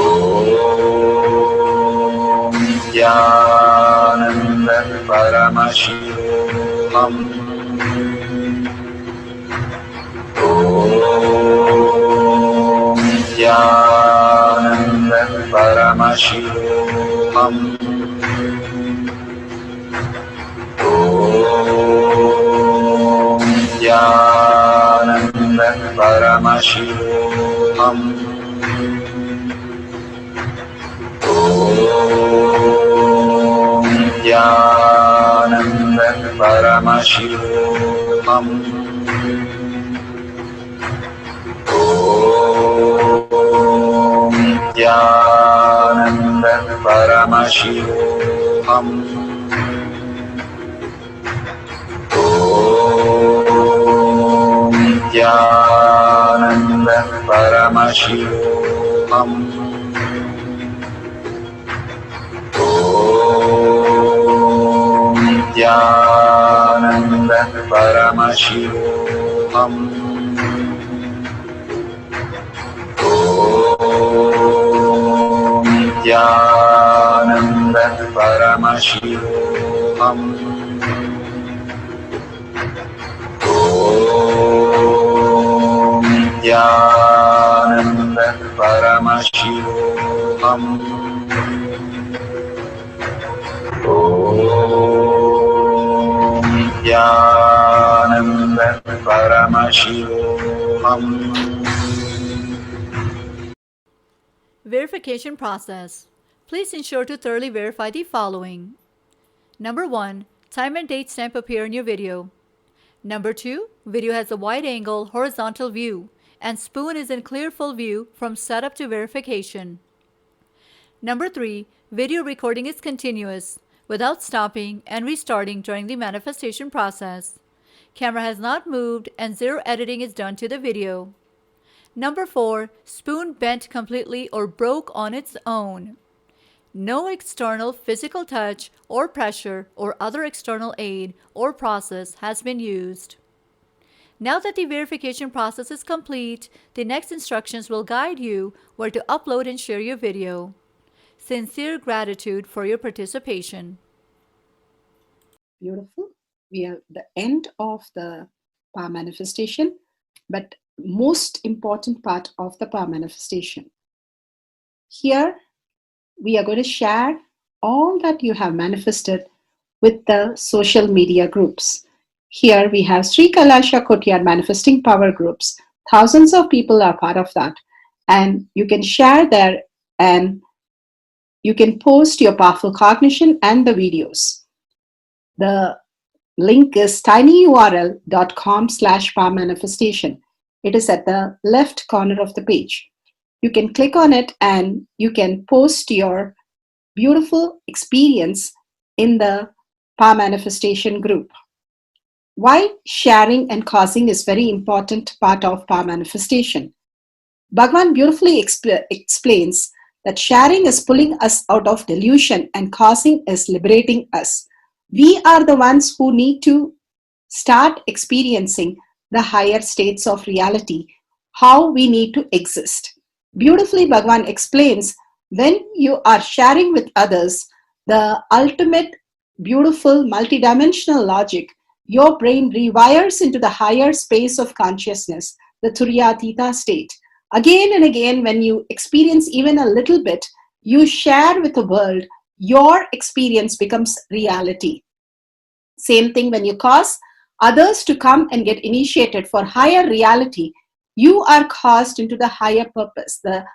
Nityananda Paramashivaham. Om Nityananda Paramashivaham. Om Nityananda Paramashivaham. Om Nityananda Paramashivaham. Om Nityananda Paramashivaham. Om Nityananda Paramashivaham. Om Nityananda Paramashivaham. Om Nityananda Paramashivaham. Om Nityananda Paramashivaham. Om Nityananda Paramashivaham. Verification process. Please ensure to thoroughly verify the following. Number 1. Time and date stamp appear in your video. Number 2. Video has a wide-angle horizontal view and spoon is in clear full view from setup to verification. Number 3. Video recording is continuous without stopping and restarting during the manifestation process. Camera has not moved and zero editing is done to the video. Number 4. Spoon bent completely or broke on its own. No external physical touch or pressure or other external aid or process has been used. Now that the verification process is complete, the next instructions will guide you where to upload and share your video. Sincere gratitude for your participation. Beautiful. We are at the end of the power manifestation, but most important part of the power manifestation. Here, we are going to share all that you have manifested with the social media groups. Here we have Sri Kailasha Kotyar Manifesting Power Groups. Thousands of people are part of that. And you can share there and you can post your powerful cognition and the videos. The link is tinyurl.com/power manifestation. It is at the left corner of the page. You can click on it and you can post your beautiful experience in the power manifestation group. Why sharing and causing is very important part of power manifestation. Bhagavan beautifully explains that sharing is pulling us out of delusion and causing is liberating us. We are the ones who need to start experiencing the higher states of reality, how we need to exist. Beautifully, Bhagavan explains when you are sharing with others the ultimate beautiful multidimensional logic, your brain rewires into the higher space of consciousness, the Turyatita state. Again and again, when you experience even a little bit, you share with the world, your experience becomes reality. Same thing when you cause others to come and get initiated for higher reality, you are caused into the higher purpose, the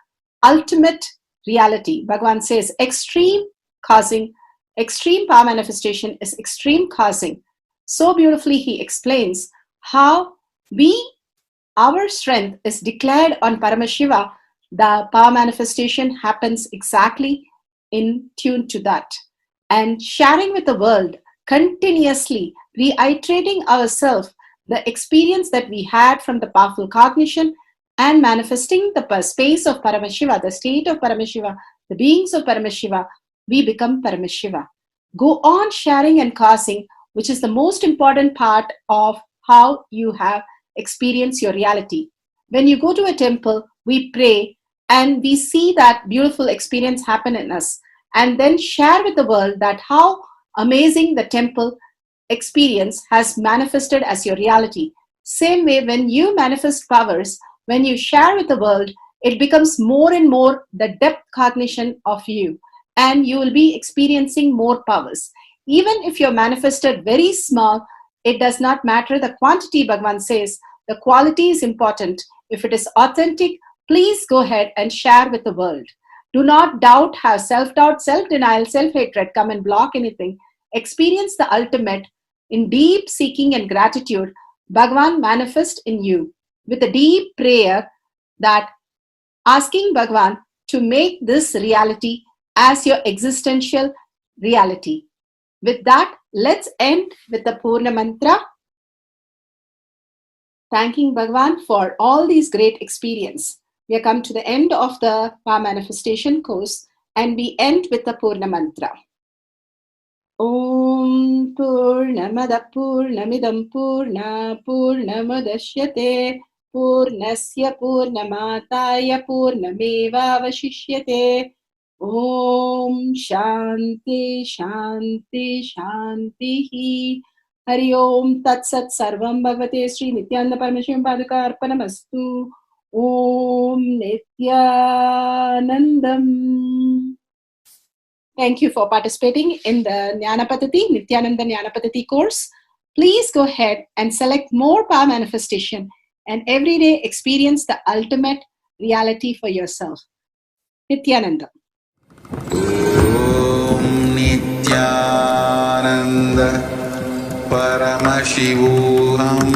ultimate reality. Bhagavan says extreme causing, extreme power manifestation is extreme causing. So beautifully he explains how our strength is declared on Paramashiva. The power manifestation happens exactly in tune to that. And sharing with the world, continuously reiterating ourselves the experience that we had from the powerful cognition and manifesting the space of Paramashiva, the state of Paramashiva, the beings of Paramashiva, we become Paramashiva. Go on sharing and causing, which is the most important part of how you have experienced your reality. When you go to a temple, we pray and we see that beautiful experience happen in us, and then share with the world that how amazing the temple experience has manifested as your reality. Same way, when you manifest powers, when you share with the world, it becomes more and more the depth cognition of you, and you will be experiencing more powers. Even if you're manifested very small, it does not matter the quantity. Bhagavan says the quality is important. If it is authentic, please go ahead and share with the world. Do not doubt, have self-doubt, self-denial, self-hatred come and block anything. Experience the ultimate in deep seeking and gratitude. Bhagavan manifest in you with a deep prayer, that asking Bhagavan to make this reality as your existential reality. With that, let's end with the Purna Mantra, thanking Bhagavan for all these great experience. We have come to the end of the Power Manifestation course, and we end with the Purna Mantra. Om Purnamada Purnamidam Purna Purnamudashyate Purnasya Purnamataya Purnameva Vashishyate. Om Shanti Shanti Shanti. Hari Om Tat Sat Sarvam Bhagavate Sri Nityananda Parameshivam Padaka Arpanamastu. Om Nityanandam. Thank you for participating in the Jnana Paddhati, Nityananda Jnana Paddhati course. Please go ahead and select more power manifestation and every day experience the ultimate reality for yourself. Nityananda. Om Nityananda Paramashivoham